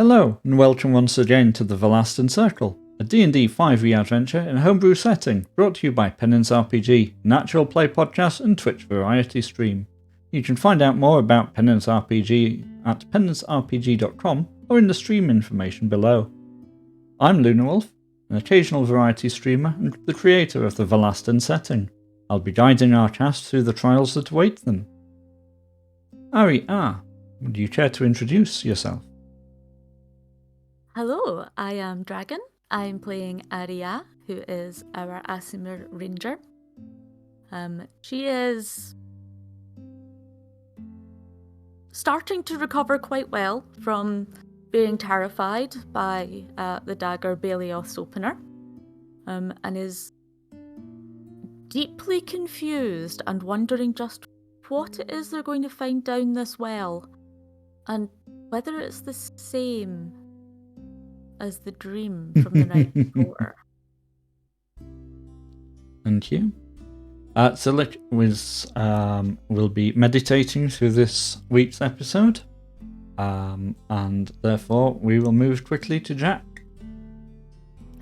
Hello, and welcome once again to the Varlastan Circle, a D&D 5e adventure in a homebrew setting, brought to you by Penance RPG, an actual play podcast and Twitch variety stream. You can find out more about Penance RPG at penancerpg.com or in the stream information below. I'm Lunrwolf, an occasional variety streamer and the creator of the Varlastan setting. I'll be guiding our cast through the trials that await them. Would you care to introduce yourself? Hello, I am Dragon. I'm playing Aria, who is our Asimir Ranger. She is starting to recover quite well from being terrified by the dagger Belios opener, and is deeply confused and wondering just what it is they're going to find down this well, and whether it's the same as the dream from the night before. Thank you. Silik will be meditating through this week's episode, and therefore we will move quickly to Jack.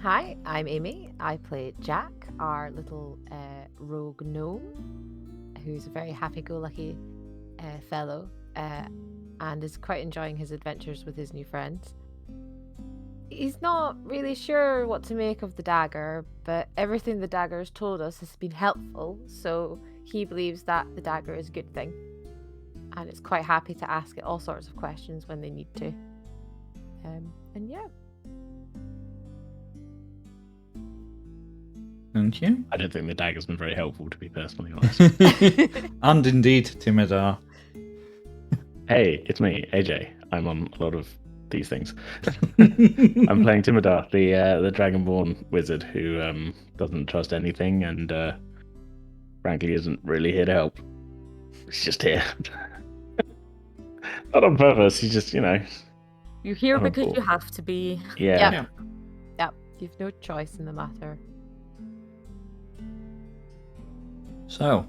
Hi, I'm Amy. I play Jack, our little rogue gnome, who's a very happy-go-lucky fellow, and is quite enjoying his adventures with his new friends. He's not really sure what to make of the dagger, but everything the dagger has told us has been helpful, so he believes that the dagger is a good thing. And is quite happy to ask it all sorts of questions when they need to. And yeah. Thank you. I don't think the dagger's been very helpful, to be personally honest. And indeed, Timidar. Hey, it's me, AJ. I'm on a lot of these things. I'm playing Timidar, the Dragonborn wizard who doesn't trust anything and frankly isn't really here to help. He's just here. Not on purpose, he's just, You're here Oh, because cool. you have to be. Yeah. Yep, you've no choice in the matter. So,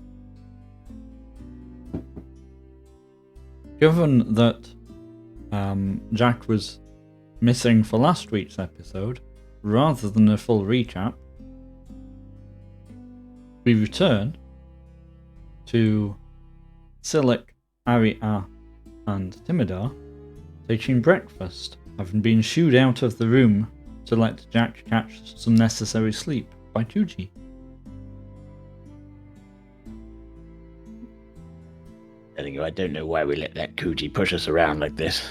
given that Jack was missing for last week's episode, rather than a full recap, we return to Silik, Aria, and Timidar taking breakfast, having been shooed out of the room to let Jack catch some necessary sleep by Tuji. Telling you, I don't know why we let that Kuji push us around like this.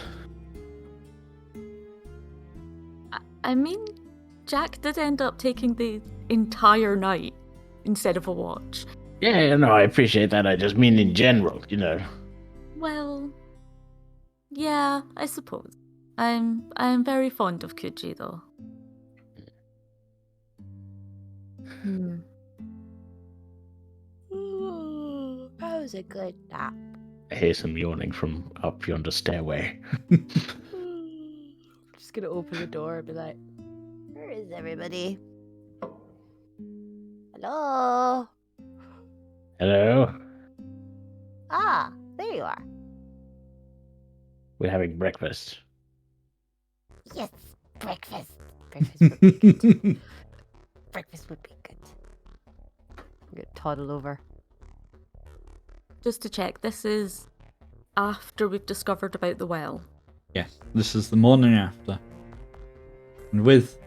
I mean, Jack did end up taking the entire night instead of a watch. Yeah, no, I appreciate that. I just mean in general, Well, yeah, I suppose. I'm very fond of Kuji, though. Ooh, that was a good nap. I hear some yawning from up yonder stairway. Just gonna open the door and be like, where is everybody? Hello? Hello? Ah, there you are. We're having breakfast. Yes, breakfast. Breakfast would be good. Breakfast would be good. I'm gonna toddle over. Just to check, this is after we've discovered about the well. Yes, this is the morning after. And with...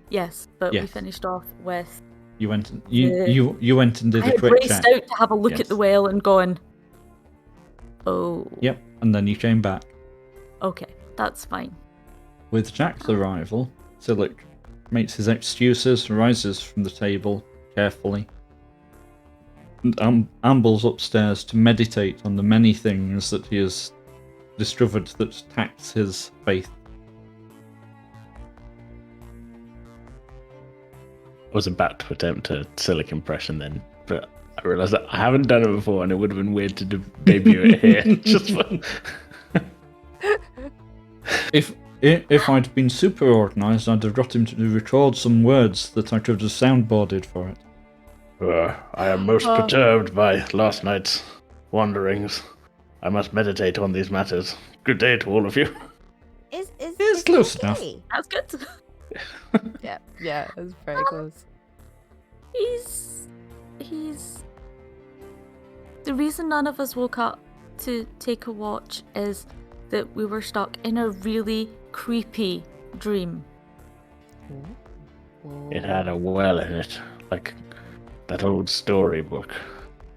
Yes, but we Yes. finished off with... You went and, you went and did I a had quick raced check. out to have a look Yes. at the well and gone, oh, Yep, and then you came back. okay, that's fine. With Jack's arrival, Silik makes his excuses, rises from the table carefully, and ambles upstairs to meditate on the many things that he has discovered that tax his faith. I was about to attempt a Silic impression then, but I realised that I haven't done it before and it would have been weird to debut it here. Just for... If I'd been super organised, I'd have got him to record some words that I could have soundboarded for it. I am most perturbed by last night's wanderings. I must meditate on these matters. Good day to all of you. It's close enough. okay? That's good. Yeah, it was very close. He's. The reason none of us woke up to take a watch is that we were stuck in a really creepy dream. It had a well in it, like that old storybook.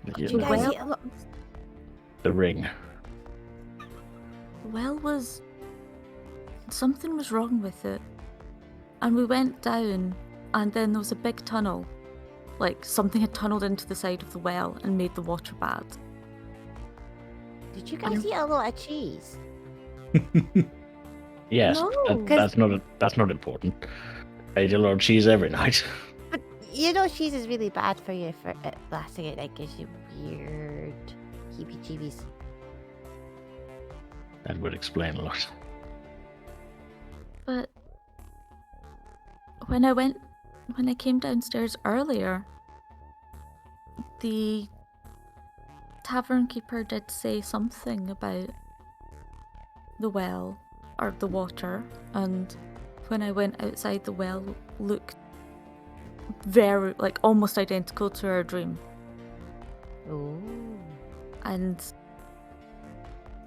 Did you guys see The Ring. Well, was. Something was wrong with it. And we went down, and then there was a big tunnel. Like, something had tunneled into the side of the well and made the water bad. Did you guys eat a lot of cheese? Yes, No. Cause- that's not important. I eat a lot of cheese every night. But you know cheese is really bad for you. For last thing it gives you weird heebie-jeebies. That would explain a lot. But when I came downstairs earlier, the tavern keeper did say something about the well or the water, and when I went outside, the well looked very, like, almost identical to our dream. Oh. And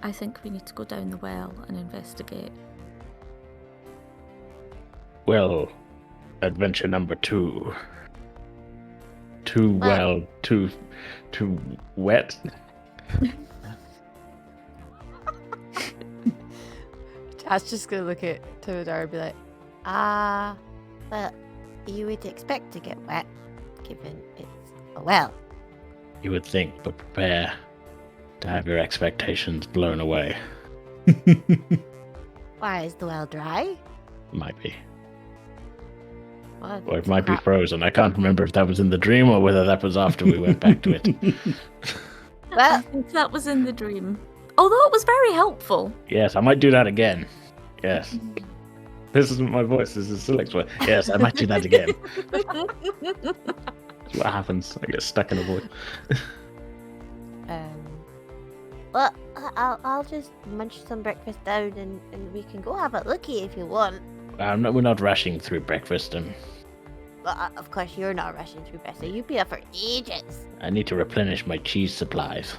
I think we need to go down the well and investigate. Well, adventure number 2. Too wet. Dad's just gonna look at Timodar and be like, well, you would expect to get wet, given it's a well. You would think, but prepare to have your expectations blown away. Why, is the well dry? Might be. Well, Or it might be frozen. I can't remember if that was in the dream or whether that was after we went back to it. I Well, think that was in the dream. Although it was very helpful. Yes, I might do that again. Yes. This isn't my voice, this is Silic's voice. Yes, I might do that again. That's what happens. I get stuck in a voice. well, I'll just munch some breakfast down and we can go have a looky if you want. We're not rushing through breakfast. Well, of course you're not rushing through breakfast. You've been up for ages. I need to replenish my cheese supplies.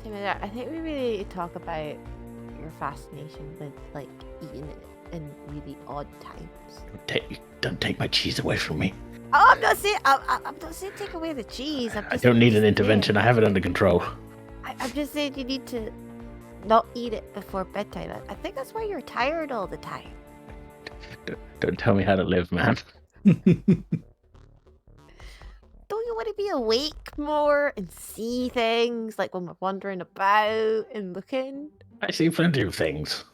Timothy, I think we really need to talk about your fascination with, like, eating it in really odd times. Don't take my cheese away from me. Oh, I'm not saying take away the cheese. I don't need an intervention. I have it under control. I'm just saying you need to not eat it before bedtime. I think that's why you're tired all the time. Don't tell me how to live, man. Don't you want to be awake more and see things, like when we're wandering about and looking? I see plenty of things.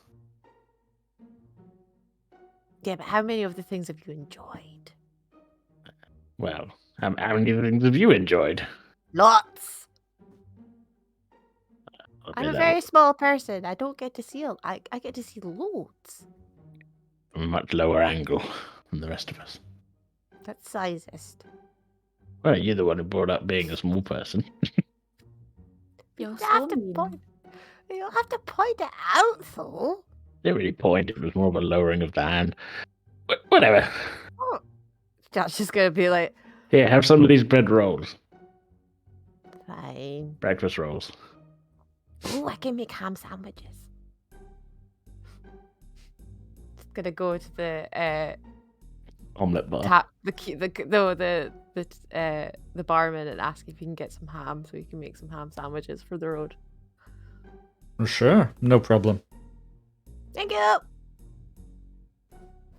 Yeah, but how many of the things have you enjoyed? Well, how many things have you enjoyed? Lots. Okay, I'm a that very was small person. I don't get to see I get to see loads. from a much lower angle than the rest of us. That's sizest. Well, you're the one who brought up being a small person. You're You so have to mean. point. You don't have to point it out, though. Didn't really point. It was more of a lowering of the hand. Whatever. Josh is gonna be like, Here, have some of these bread rolls. fine. Breakfast rolls. Oh, I can make ham sandwiches. Just gonna go to the Omelette bar. the barman and ask if you can get some ham so you can make some ham sandwiches for the road. Sure, no problem. Thank you.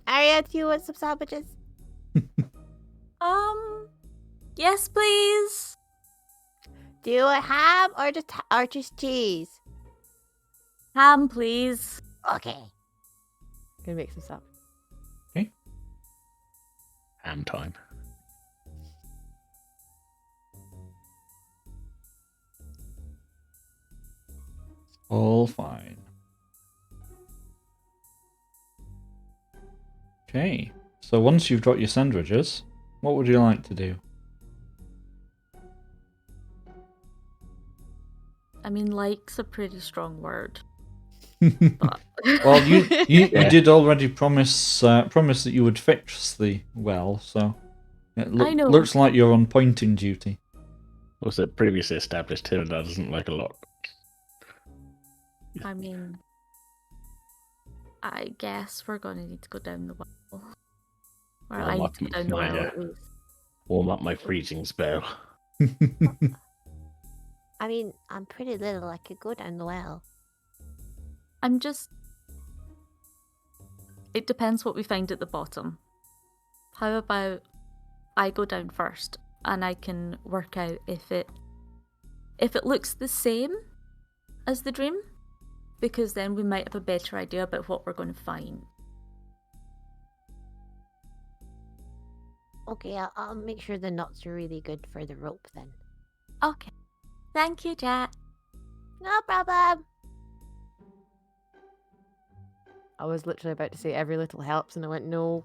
Aria, do you want some sandwiches? Yes, please. Do you want ham or just cheese? Ham, please. Okay. Gonna make some sandwiches. Ham time. All fine. Okay, so once you've got your sandwiches, what would you like to do? I mean, like's a pretty strong word. Well, you did already promise that you would fix the well, so it I know. looks like you're on pointing duty. Also, previously established Timothy doesn't like a lot. I mean, I guess we're gonna need to go down the well. Or I need to go down the well at least. Warm up my freezing spell. I mean, I'm pretty little. I could go down the well. It depends what we find at the bottom. How about I go down first and I can work out if it looks the same as the dream, because then we might have a better idea about what we're going to find. Okay, I'll make sure the knots are really good for the rope then. Okay. Thank you, Jack. No problem. I was literally about to say every little helps, and I went, no.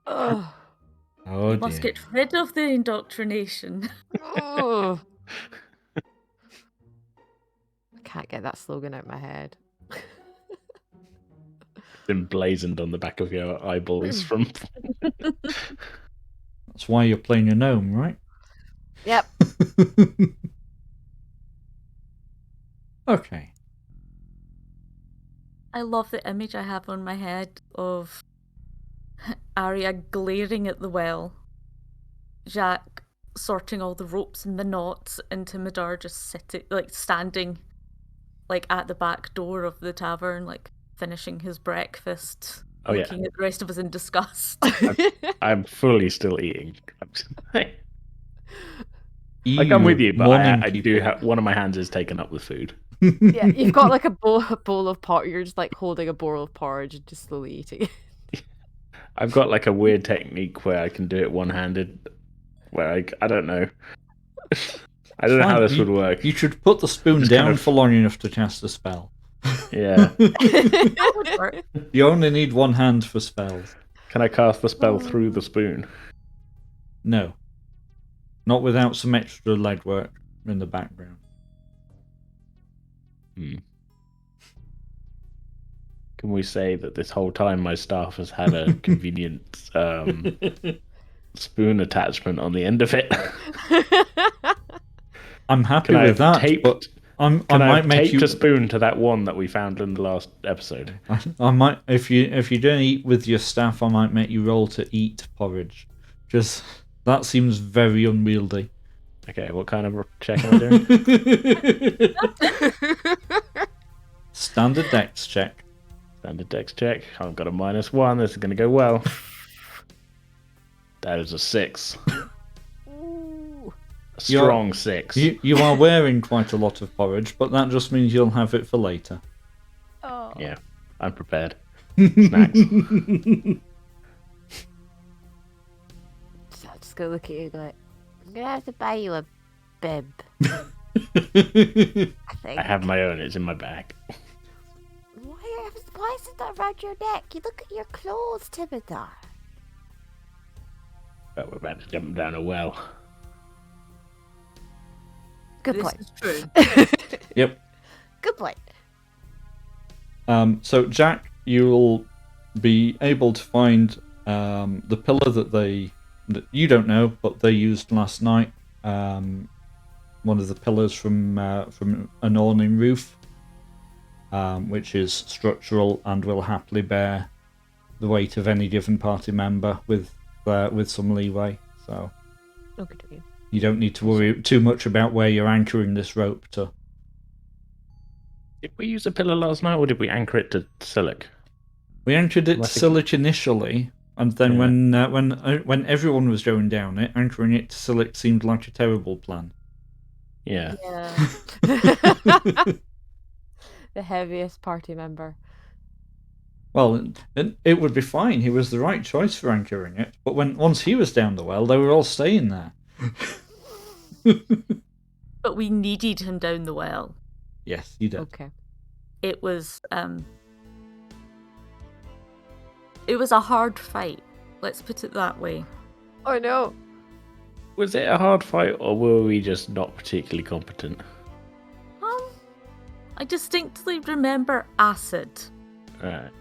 Oh, Oh, you must get rid of the indoctrination. I can't get that slogan out of my head. Been blazoned on the back of your eyeballs from. That's why you're playing a gnome, right? Yep. Okay. I love the image I have on my head of Arya glaring at the well, Jack sorting all the ropes and the knots, and Timidar just standing at the back door of the tavern, finishing his breakfast, looking at the rest of us in disgust. I'm fully still eating. Ew, I'm with you, but I people. do have one of my hands is taken up with food. Yeah, you've got a bowl of porridge. You're just holding a bowl of porridge and just slowly eating it. I've got a weird technique where I can do it one-handed. Where I don't know. I don't know how this would work. You should put the spoon down for long enough to cast a spell. Yeah. That would work. You only need one hand for spells. Can I cast the spell through the spoon? No. Not without some extra legwork in the background. Can we say that this whole time my staff has had a convenient spoon attachment on the end of it? I'm happy with that, but I might make you a spoon to that one that we found in the last episode. I might, if you don't eat with your staff, I might make you roll to eat porridge. Just that seems very unwieldy. Okay, what kind of check am I doing? Standard dex check. Standard dex check. I've got a -1. This is going to go well. That is a 6. Ooh. A strong 6. You are wearing quite a lot of porridge, but that just means you'll have it for later. Oh. Yeah, I'm prepared. Snacks. So I'll just go look at you and go I'm going to have to buy you a bib. I think. I have my own. It's in my bag. Why is it not around your neck? You look at your clothes, Timidar. But we're about to jump down a well. Good This point. is true. Yep. Good point. So Jack, you'll be able to find the pillar that you don't know, but they used last night. One of the pillars from an awning roof, which is structural and will happily bear the weight of any given party member with some leeway. So Okay. you don't need to worry too much about where you're anchoring this rope to. Did we use a pillar last night, or did we anchor it to Silic? We anchored it to Silic initially, and then when everyone was going down it, anchoring it to Silic seemed like a terrible plan. Yeah. The heaviest party member. Well, it would be fine. He was the right choice for anchoring it. But once he was down the well, they were all staying there. But we needed him down the well. Yes, you did. Okay. It was a hard fight. Let's put it that way. Oh no. Was it a hard fight, or were we just not particularly competent? I distinctly remember acid.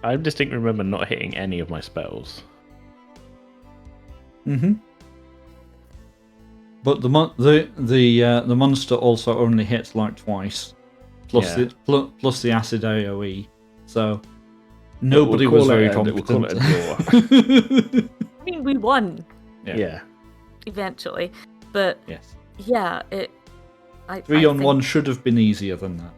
I distinctly remember not hitting any of my spells. Mm-hmm. But the monster also only hits like twice, plus the acid AOE. So nobody was very competent. We'll call it a draw. I mean, we won Yeah. eventually, but Yes. yeah, 3-on-1 should have been easier than that.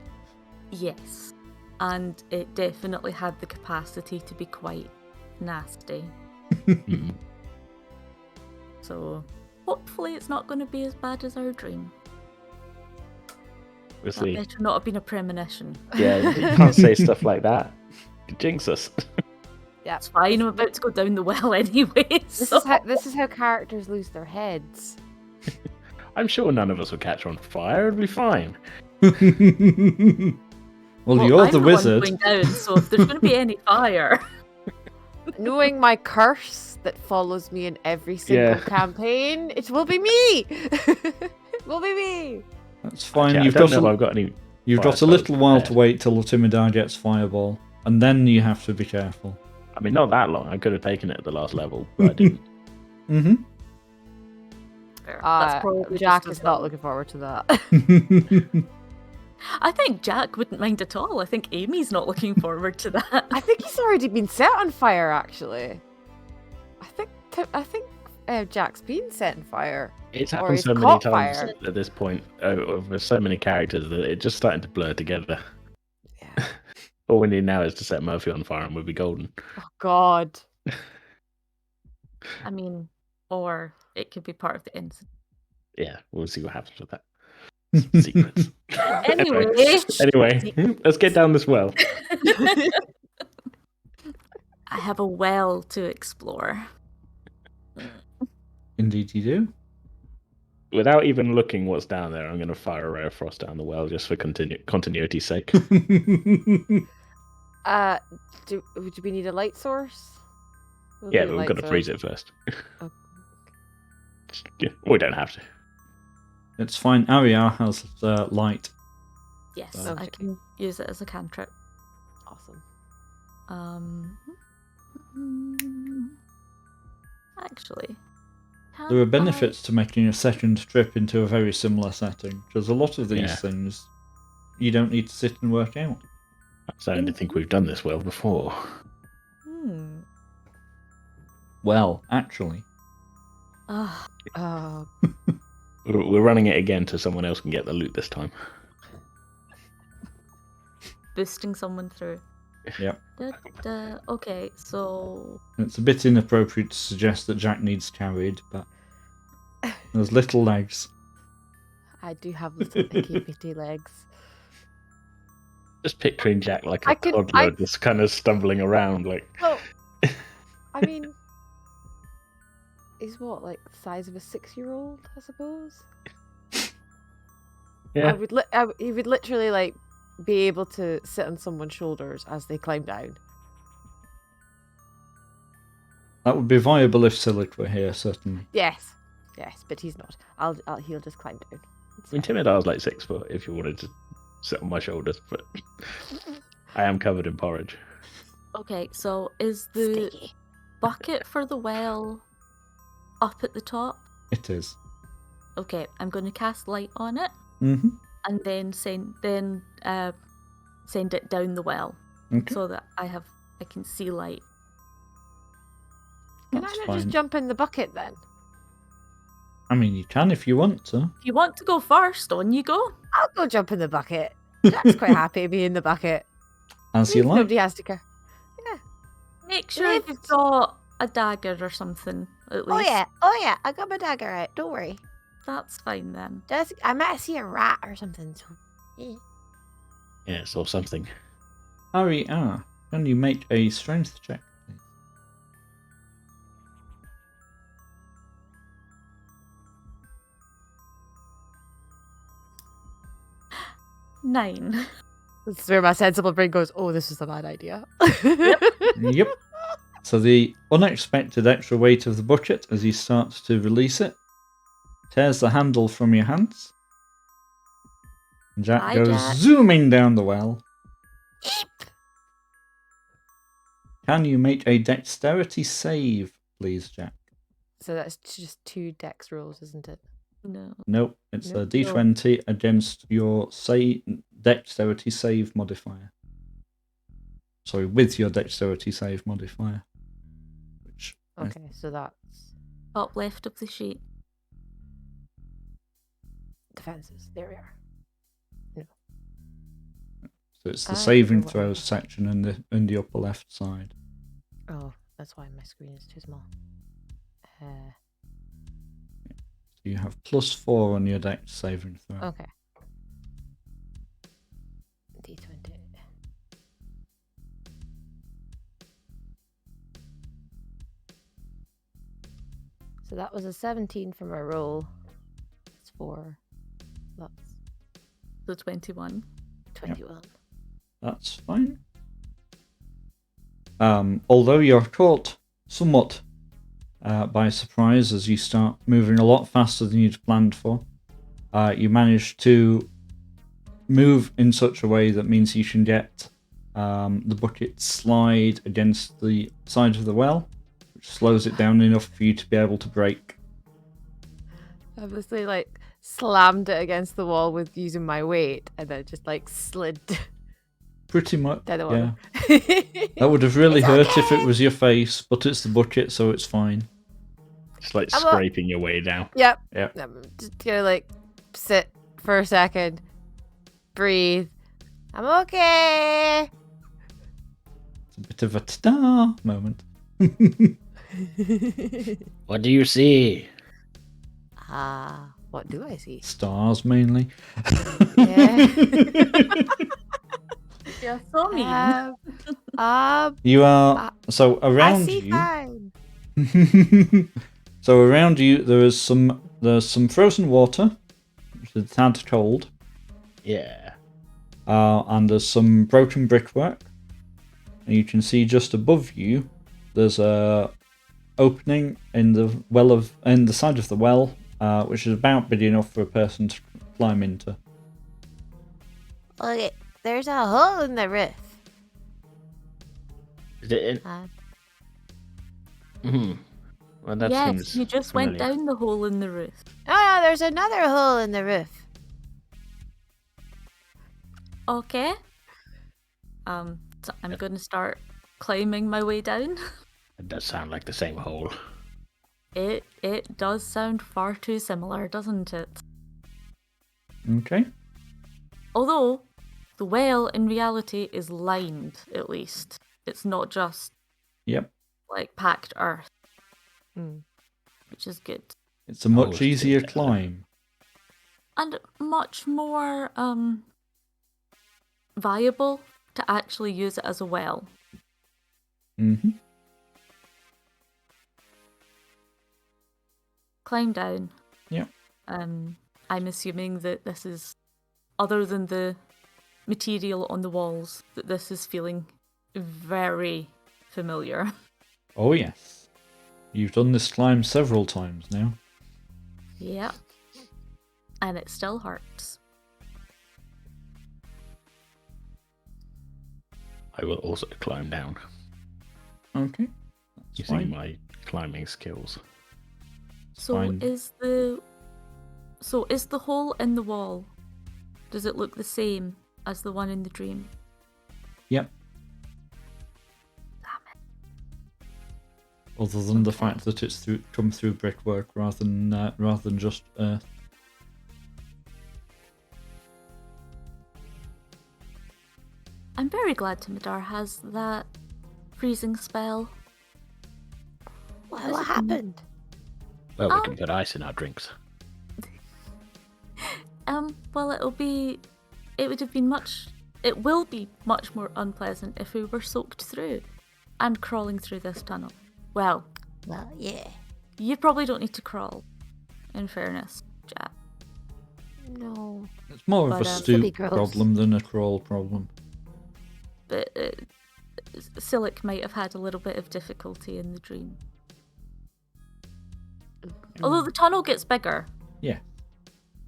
Yes, and it definitely had the capacity to be quite nasty. Mm. So hopefully it's not going to be as bad as our dream. We'll That see. better not have been a premonition. Yeah, you can't say stuff like that. You jinx us. Yeah, It's fine, I'm about to go down the well anyway. This is how characters lose their heads. I'm sure none of us will catch on fire. It'll be fine. Well, you're I'm the one wizard. going down, so if there's going to be any fire, Knowing my curse that follows me in every single campaign, it will be me. It will be me. That's fine. Okay, You've I don't got know if I've got any. you've fire got a little spells while to prepared. wait till Timidar gets fireball, and then you have to be careful. I mean, not that long. I could have taken it at the last level, but I didn't. Mm-hmm. that's probably Jack just as is not well. looking forward to that. I think Jack wouldn't mind at all. I think Amy's not looking forward to that. I think he's already been set on fire. Actually, I think Jack's been set on fire. It's Or happened he's so many caught times fire. at this point. With so many characters that it's just starting to blur together. Yeah. All we need now is to set Murphy on fire, and we'll be golden. Oh God. I mean, or it could be part of the incident. Yeah, we'll see what happens with that. Secrets. Anyway, Anyway, let's get down this well. I have a well to explore. Indeed, you do. Without even looking what's down there, I'm going to fire a ray of frost down the well just for continuity's sake. Do we need a light source? We'll Yeah, do a but we've light got to source. freeze it first. Oh. Yeah, we don't have to. It's fine. Ariar has light. Yes, Okay. I can use it as a cantrip. Awesome. Actually, There are can benefits to making a second trip into a very similar setting, because a lot of these Yeah. things you don't need to sit and work out. I'm starting to think we've done this well before. Well, actually. I... Oh, We're running it again so someone else can get the loot this time. boosting someone through. Yep. Okay, so It's a bit inappropriate to suggest that Jack needs carried, but there's little legs. I do have little icky bitty legs. Just picturing Jack like a I could- toddler, I- just kind of stumbling around, like. Well, I mean, he's what, like the size of a 6-year-old, I suppose. Yeah. He would literally like be able to sit on someone's shoulders as they climb down. That would be viable if Silic were here, certainly. Yes, but he's not. He'll just climb down. It's I mean, fine. Timidar's like 6 foot if you wanted to sit on my shoulders, but I am covered in porridge. okay, so is the Sticky. bucket for the well up at the top? It is. Okay, I'm going to cast light on it Mm-hmm. and then send it down the well Okay. so that I can see light. Can That's I not fine. just jump in the bucket then? I mean, you can if you want to. If you want to go first, on you go. I'll go jump in the bucket. Jack's quite happy being in the bucket. As you Means like. Nobody has to care. Make sure If- you've got a dagger or something, at least. Oh yeah, I got my dagger out. Don't worry. That's fine then. I might see a rat or something. So. Yes, or something. Ariar, can you make a strength check, please? Nine. This is where my sensible brain goes, oh, this is a bad idea. Yep. So the unexpected extra weight of the bucket as he starts to release it tears the handle from your hands. And Jack Hi, goes Jack. zooming down the well. Can you make a dexterity save, please, Jack? So that's just 2 dex rolls, isn't it? No. Nope, it's Nope. a d20 against your dexterity save modifier. Sorry, with your dexterity save modifier. Which Okay, so that's Top left of the sheet. defenses. There we are. so it's the I saving don't know what throws I- section in the upper left side. Oh, that's why my screen is too small. So you have +4 on your dex saving throw. Okay. D20. So that was a 17 for my roll. It's 4. That's So 21. 21. That's fine. Although you're caught somewhat by surprise as you start moving a lot faster than you'd planned for, you manage to move in such a way that means you can get the bucket slide against the side of the well, which slows it down enough for you to be able to brake. I obviously slammed it against the wall with using my weight and then just slid Pretty much, down the yeah. water. That would have really It's hurt if okay. it was your face, but it's the bucket, so it's fine. Just like I'm scraping your way down. Yep. Yep. I'm just gonna sit for a second, breathe. I'm okay. It's a bit of a ta-da moment. What do you see? What do I see? Stars, mainly. Yeah. Yeah, so mean. You are... So I around see you... fine. So around you, there's some frozen water, which is a tad cold, Yeah. and there's some broken brickwork. And you can see just above you, there's a opening in the side of the well, which is about big enough for a person to climb into. Okay, there's a hole in the roof. Is it Well, that yes, seems you just familiar. went down the hole in the roof. No, there's another hole in the roof. Okay. So I'm going to start climbing my way down. It does sound like the same hole. It does sound far too similar, doesn't it? Okay. Although the well in reality is lined, at least. It's not just Yep. packed earth, Hmm. which is good. It's a much it's easier good. climb. And much more viable to actually use it as a well. Mm-hmm. Climb down. Yep. I'm assuming that this is, other than the material on the walls, that this is feeling very familiar. Oh, yes. You've done this climb several times now. Yep. And it still hurts. I will also climb down Okay. That's using fine. my climbing skills. So Fine. is the hole in the wall, does it look the same as the one in the dream? Yep. Damn it. Other than the Okay. fact that it's come through brickwork rather than just earth. I'm very glad Timidar has that freezing spell. What happened? Well, we can put ice in our drinks. Well, it will be much more unpleasant if we were soaked through and crawling through this tunnel. Well, Yeah. you probably don't need to crawl, in fairness, Jack. No. It's more of But, a Silly stoop gross. problem than a crawl problem. But Silic might have had a little bit of difficulty in the dream. Although the tunnel gets bigger, Yeah.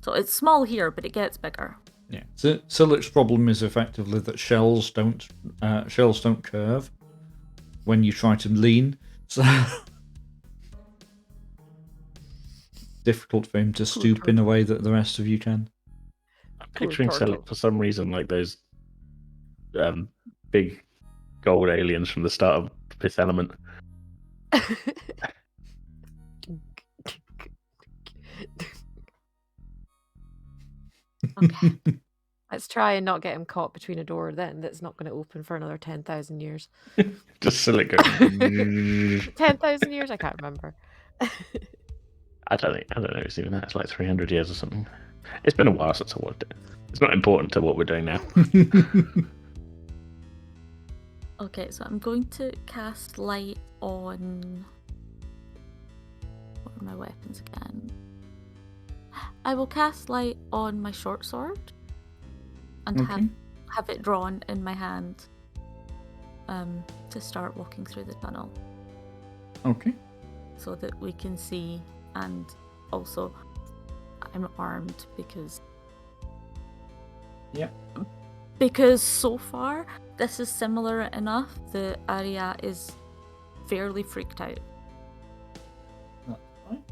So it's small here, but it gets bigger. Yeah. So Silic's problem is effectively that shells don't curve when you try to lean. So difficult for him to stoop in a way that the rest of you can. I'm picturing Selic for some reason like those big gold aliens from the start of Fifth Element. Okay. Let's try and not get him caught between a door then that's not going to open for another 10,000 years. Just Selic going. 10,000 years? I can't remember. I don't know. It's even that. It's like 300 years or something. It's been a while since I watched it. It's not important to what we're doing now. Okay, so I'm going to cast light on... What are my weapons again? I will cast light on my short sword and have it drawn in my hand to start walking through the tunnel. Okay. So that we can see, and also I'm armed because... Yeah. Because so far, this is similar enough that Arya is fairly freaked out. That's fine.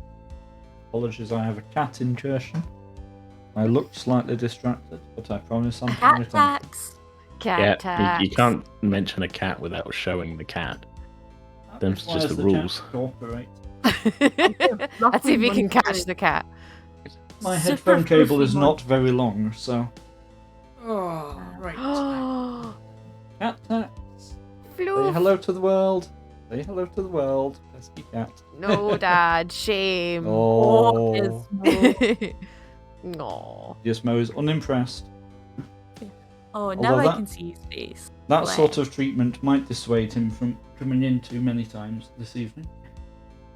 Apologies, I have a cat incursion. I look slightly distracted, but I promise I'm Cat trying to... attacks! Cat attacks. You can't mention a cat without showing the cat. Them's just the rules. Cooperate. Let's see if we can catch the cat. My Super headphone cable fluffy is one. not very long, so... Oh, right. Cat attacks. Say Floof. hello to the world. Say hello to the world. Pesky cat. No, Dad. Shame. Oh. No. Gizmo is unimpressed. Oh, now Although I that- can see his face. That Bleh. sort of treatment might dissuade him from coming in too many times this evening.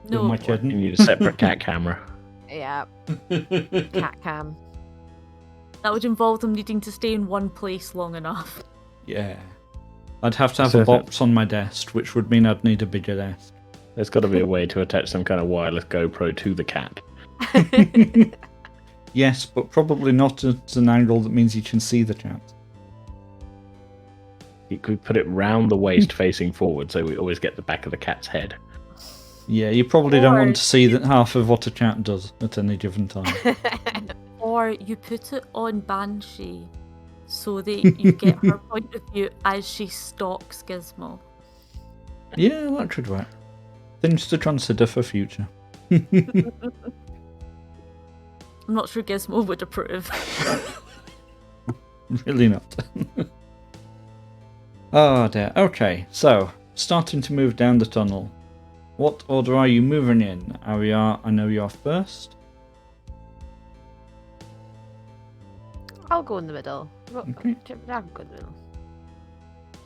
Who am I No, kidding? You need a separate cat camera. Yeah. Cat cam. that would involve them needing to stay in one place long enough. Yeah. I'd have to have So a if box on my desk, which would mean I'd need a bigger desk. There's got to be a way to attach some kind of wireless GoPro to the cat. Yes, but probably not at an angle that means you can see the cat. You could put it round the waist facing forward so we always get the back of the cat's head. Yeah, you probably don't Or want to see that half of what a cat does at any given time. Or you put it on Banshee so that you get her point of view as she stalks Gizmo. Yeah, that could work. Things to consider for future. I'm not sure Gizmo would approve. Really not. Oh dear. Okay, so starting to move down the tunnel. What order are you moving in? Arya, I know you're first. I'll go in the middle. Okay. I'll go in the middle.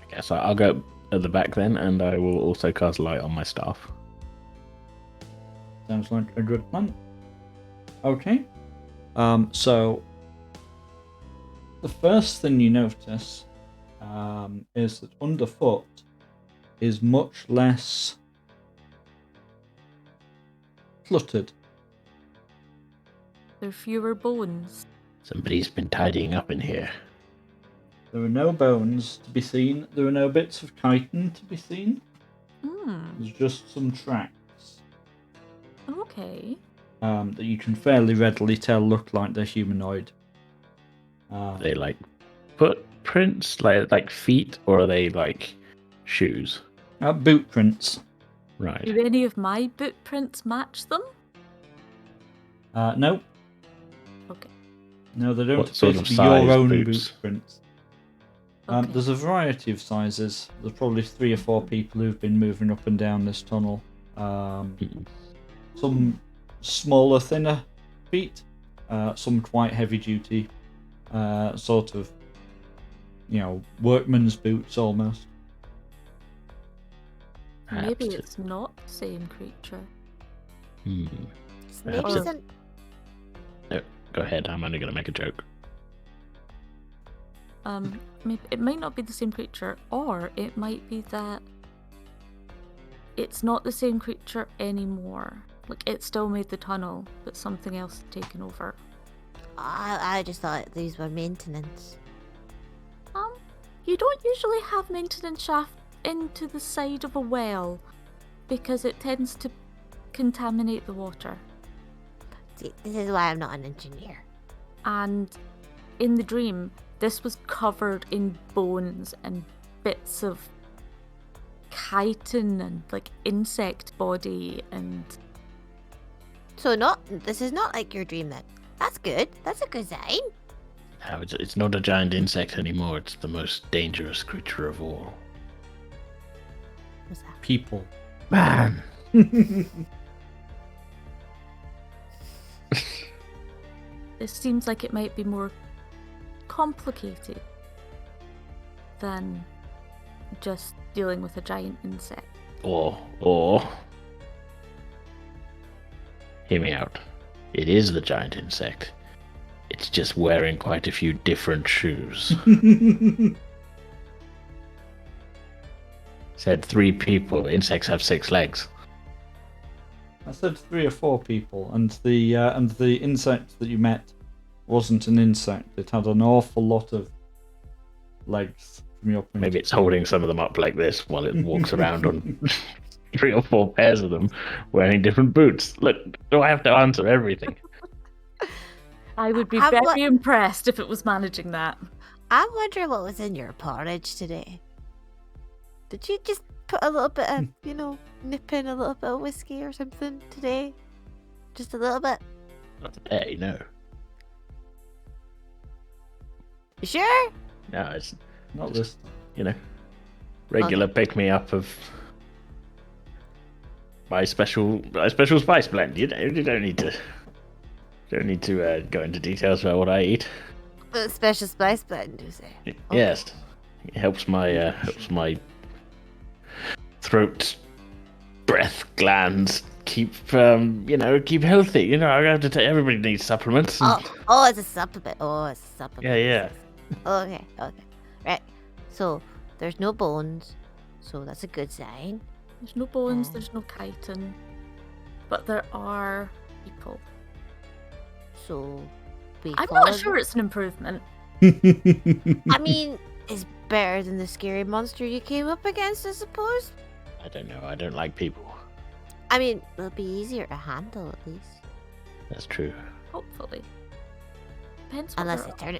I guess I'll go at the back then, and I will also cast light on my staff. Sounds like a good plan. Okay. So the first thing you notice is that underfoot is much less cluttered. There are fewer bones. Somebody's been tidying up in here. There are no bones to be seen. There are no bits of chitin to be seen. There's just some tracks Okay. that you can fairly readily tell look like they're humanoid. Are they like footprints, like feet, or are they like shoes? Boot prints. Right. Do any of my boot prints match them? No. Okay. No, they don't What sort appear of to be size your own boots? boot prints. Okay. There's a variety of sizes. There's probably 3 or 4 people who've been moving up and down this tunnel. Some smaller, thinner feet. Some quite heavy duty. Sort of, workman's boots almost. Maybe Perhaps it's not the same creature. Maybe Perhaps it's it- No, go ahead. I'm only going to make a joke. Maybe it might not be the same creature, or it might be that it's not the same creature anymore. Like, it still made the tunnel, but something else had taken over. I just thought these were maintenance. You don't usually have maintenance shaft into the side of a well because it tends to contaminate the water. See, this is why I'm not an engineer. And in the dream, this was covered in bones and bits of chitin and like insect body and... So this is not like your dream then. That's good. That's a good sign. No, it's not a giant insect anymore. It's the most dangerous creature of all. What's that? People. Man! This seems like it might be more complicated than just dealing with a giant insect. Or... Hear me out. It is the giant insect. It's just wearing quite a few different shoes. Said 3 people. Insects have 6 legs. I said 3 or 4 people, and the insect that you met wasn't an insect. It had an awful lot of legs from your point. Maybe it's holding some of them up like this while it walks around on 3 or 4 pairs of them wearing different boots. Look, do I have to answer everything? I would be very impressed if it was managing that. I'm wondering what was in your porridge today. Did you just put a little bit of, nip in a little bit of whiskey or something today? Just a little bit? Not today, no. You sure? No, it's Not this. regular pick-me-up of my special spice blend. You don't need to go into details about what I eat. A special spice blend, you say? Yes, it helps my throat, breath glands keep healthy. I have to take. Everybody needs supplements. It's a supplement. Yeah. Okay. Right. So there's no bones, so that's a good sign. There's no bones, there's no chitin, but there are people. So I'm not sure it's an improvement. I mean, it's better than the scary monster you came up against, I suppose. I don't know. I don't like people. I mean, it'll be easier to handle at least. That's true. Hopefully. Depends what Unless they're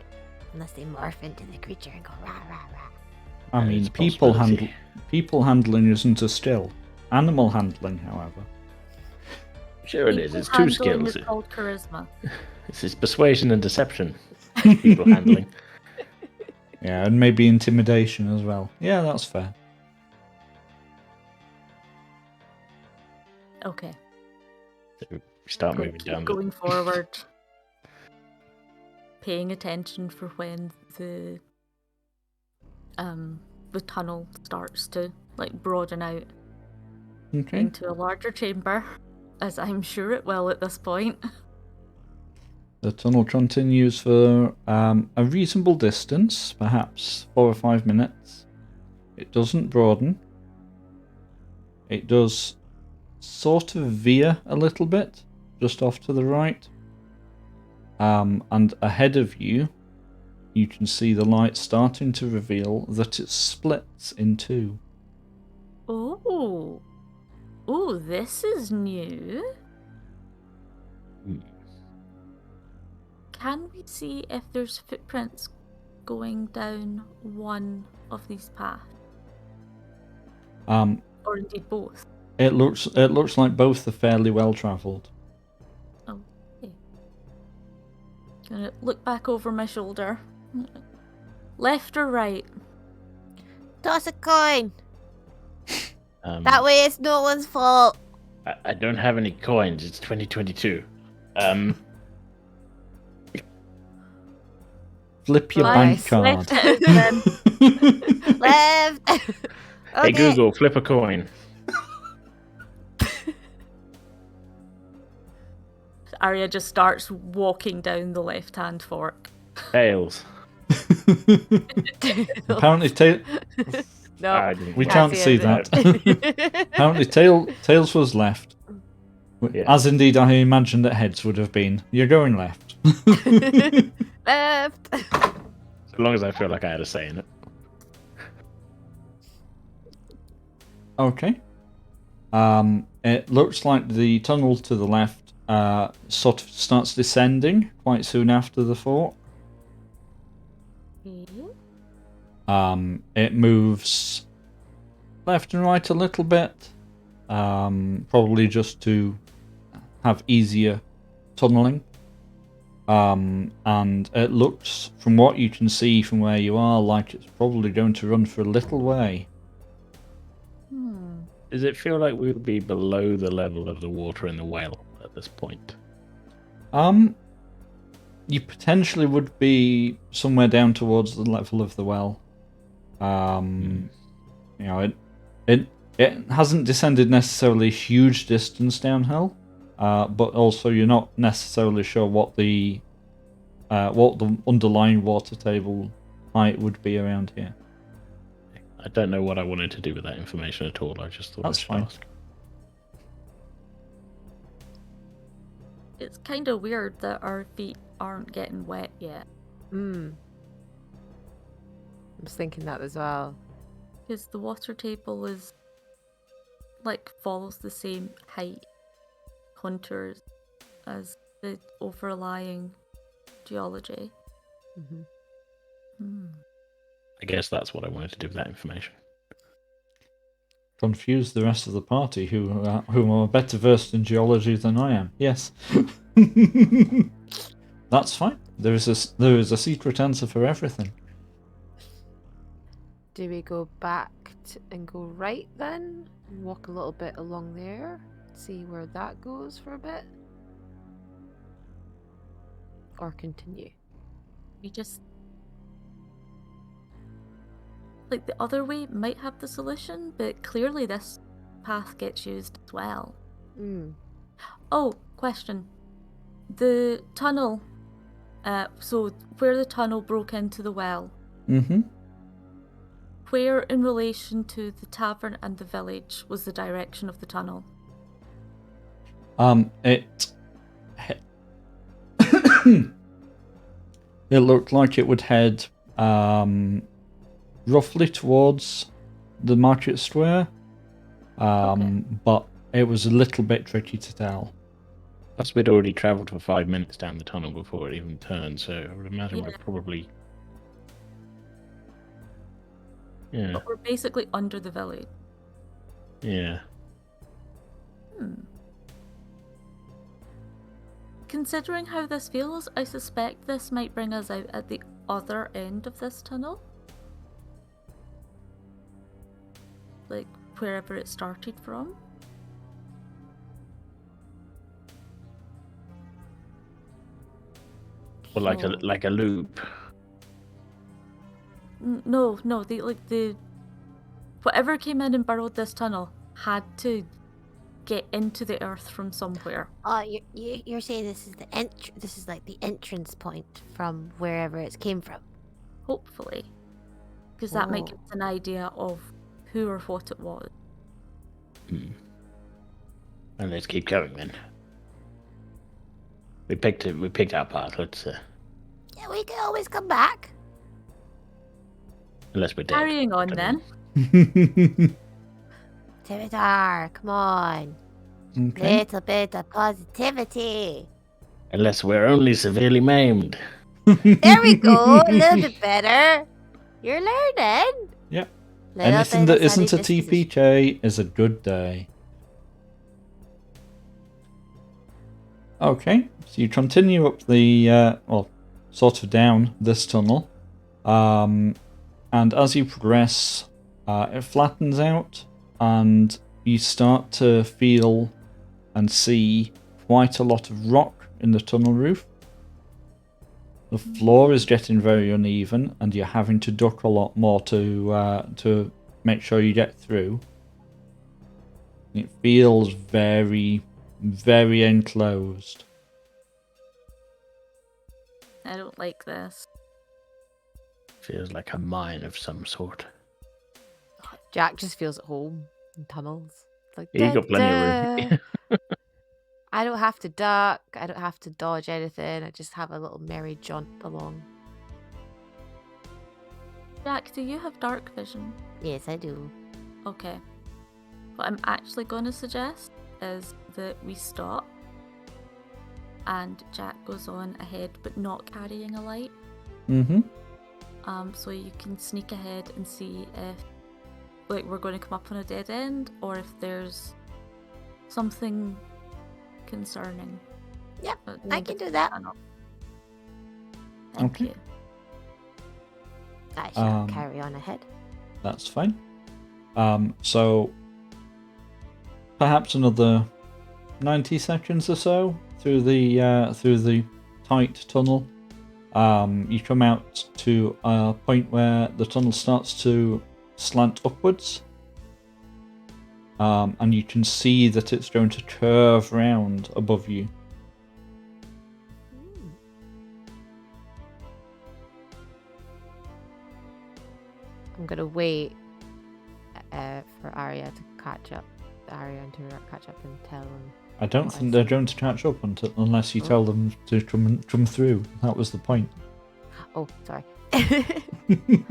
unless they morph into the creature and go rah rah rah. I mean, It's a possibility. people handling isn't a skill. Animal handling, however. Sure it is. People It's 2 handling skills. is called charisma. It's persuasion and deception. People handling. Yeah, and maybe intimidation as well. Yeah, that's fair. Okay. So we start moving Keep down. going forward. Paying attention for when the tunnel starts to broaden out Okay. into a larger chamber, as I'm sure it will at this point. The tunnel continues for a reasonable distance, perhaps 4 or 5 minutes. It doesn't broaden. It does sort of veer a little bit, just off to the right. And ahead of you, you can see the light starting to reveal that it splits in 2. Oh, this is new. Can we see if there's footprints going down one of these paths? Or indeed both? It looks like both are fairly well travelled. Okay. Gonna look back over my shoulder. Left or right? Toss a coin. That way it's no one's fault. I don't have any coins. It's 2022. Flip your Nice. bank card. Left it then. Left. Okay. Hey Google, flip a coin. Arya just starts walking down the left-hand fork. Tails. Apparently, No. we Can't can't see see it. that. Apparently, Tails was left. Yeah. As indeed I imagine that heads would have been. You're going left. Left. As long as I feel like I had a say in it. Okay. It looks like the tunnel to the left sort of starts descending quite soon after the fort. It moves left and right a little bit, probably just to have easier tunneling. And it looks, from what you can see from where you are, like it's probably going to run for a little way. Does it feel like we would be below the level of the water in the well at this point? You potentially would be somewhere down towards the level of the well. You know, it hasn't descended necessarily a huge distance downhill, but also you're not necessarily sure what the underlying water table height would be around here. I don't know what I wanted to do with that information at all. I just thought That's I should fine. ask. It's kind of weird that our feet aren't getting wet yet. I was thinking that as well. Because the water table is, like, follows the same height contours as the overlying geology. I guess that's what I wanted to do with that information. Confuse the rest of the party, who are better versed in geology than I am. Yes, that's fine. There is a secret answer for everything. Do we go back and go right then? Walk a little bit along there, see where that goes for a bit? Or continue? We just... Like, the other way might have the solution, but clearly this path gets used as well. Oh, question. The tunnel, so where the tunnel broke into the well, where in relation to the tavern and the village was the direction of the tunnel? It looked like it would head roughly towards the market square, but it was a little bit tricky to tell. Plus, we'd already travelled for 5 minutes down the tunnel before it even turned, so I would imagine we're probably... Yeah. But we're basically under the village. Yeah. Considering how this feels, I suspect this might bring us out at the other end of this tunnel. Like, wherever it started from. Or like a loop. No, the whatever came in and burrowed this tunnel had to get into the earth from somewhere. Oh, you're saying this is this is like the entrance point from wherever it came from. Hopefully, because that might give us an idea of who or what it was. And let's keep going then. We picked our path. Let's. Yeah, we can always come back. Unless we're dead. Carrying on then. Timitar, come on. Okay. Little bit of positivity. Unless we're only severely maimed. There we go. A little bit better. You're learning. Yep. Little Anything bit that of isn't a sunny disposition. TPK is a good day. Okay, so you continue up the, sort of down this tunnel. And as you progress, it flattens out, and you start to feel and see quite a lot of rock in the tunnel roof. The floor is getting very uneven, and you're having to duck a lot more to make sure you get through. It feels very, very enclosed. I don't like this. Feels like a mine of some sort. Jack just feels at home in tunnels. It's like, You got plenty of room. I don't have to duck. I don't have to dodge anything. I just have a little merry jaunt along. Jack, do you have dark vision? Yes, I do. Okay. What I'm actually going to suggest is that we stop and Jack goes on ahead but not carrying a light. Mm-hmm. So you can sneak ahead and see if we're going to come up on a dead end or if there's something concerning. Yep, But I can do that. Thank Okay. you. I shall carry on ahead. That's fine. So perhaps another 90 seconds or so through the tight tunnel. You come out to a point where the tunnel starts to slant upwards. And you can see that it's going to curve round above you. I'm gonna wait for Arya to catch up. Arya and to catch up and tell them. I don't what I think they're see. going to catch up unless you tell them to come through. That was the point. Oh, sorry. It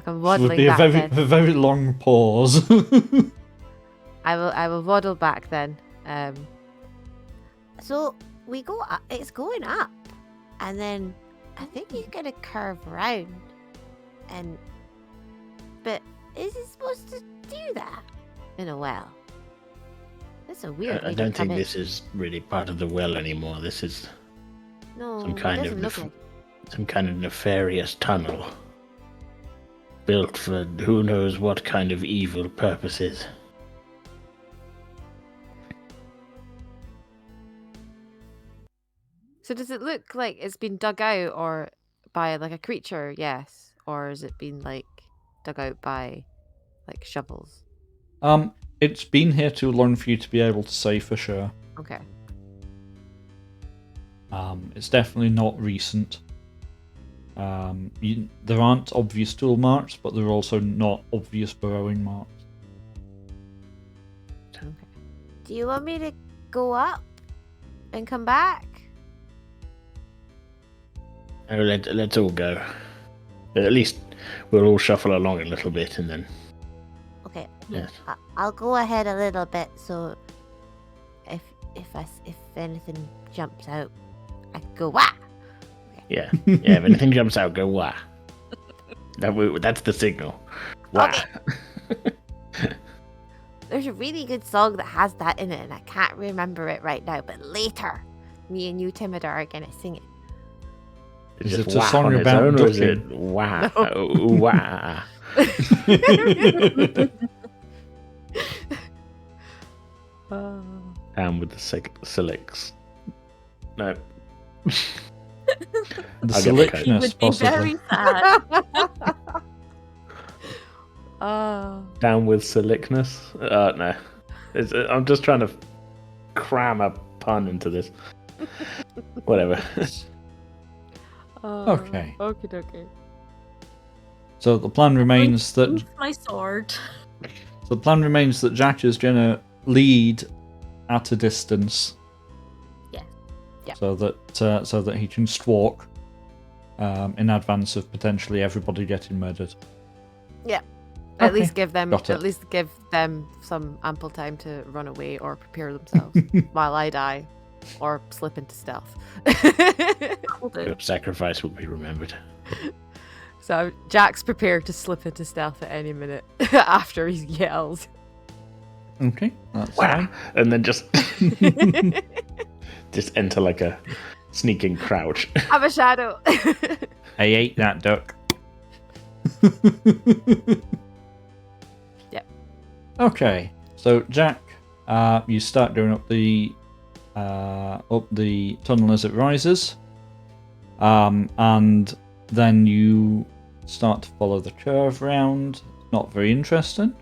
I'm would waddling be a back then. very long pause. I will waddle back then. So we go up, it's going up, and then I think he's gonna curve around. But is he supposed to do that in a well? That's a weird. I way to don't come think in. this is really part of the well anymore. This is No, some it kind doesn't of look like. some kind of nefarious tunnel built for who knows what kind of evil purposes. So does it look like it's been dug out or by like a creature? Yes, or has it been like dug out by like shovels? It's been here too long for you to be able to say for sure. Okay. It's definitely not recent. There aren't obvious tool marks, but there are also not obvious burrowing marks. Okay. Do you want me to go up and come back? Oh, let's all go. At least we'll all shuffle along a little bit and then. Okay, Yes. I'll go ahead a little bit. So if anything jumps out, I can go wah. Yeah. Yeah. If anything jumps out, go wah. That's the signal. Wah. Okay. There's a really good song that has that in it, and I can't remember it right now. But later, me and you, Timida, are gonna sing it. Is Is it it a wah song on its about own, or is it ducking? wah? No. Wah. Down with the silics. No. The I'll get the code. selectness, Would be possibly. very sad. Oh. Down with silicness? No. I'm just trying to cram a pun into this. Whatever. Okay. Okie dokie. So the plan remains that With my sword. Jack is gonna lead at a distance. Yeah. Yeah. So that he can stalk in advance of potentially everybody getting murdered. At Okay, least give them got it. some ample time to run away or prepare themselves while I die or slip into stealth. Will do. Your sacrifice will be remembered. So Jack's prepared to slip into stealth at any minute after he yells. Okay, that's Wah! fine. And then just enter like a sneaking crouch. I'm a shadow. I ate that duck. Yep. Okay, so Jack, you start going up the tunnel as it rises, and then you start to follow the curve round. Not very interesting,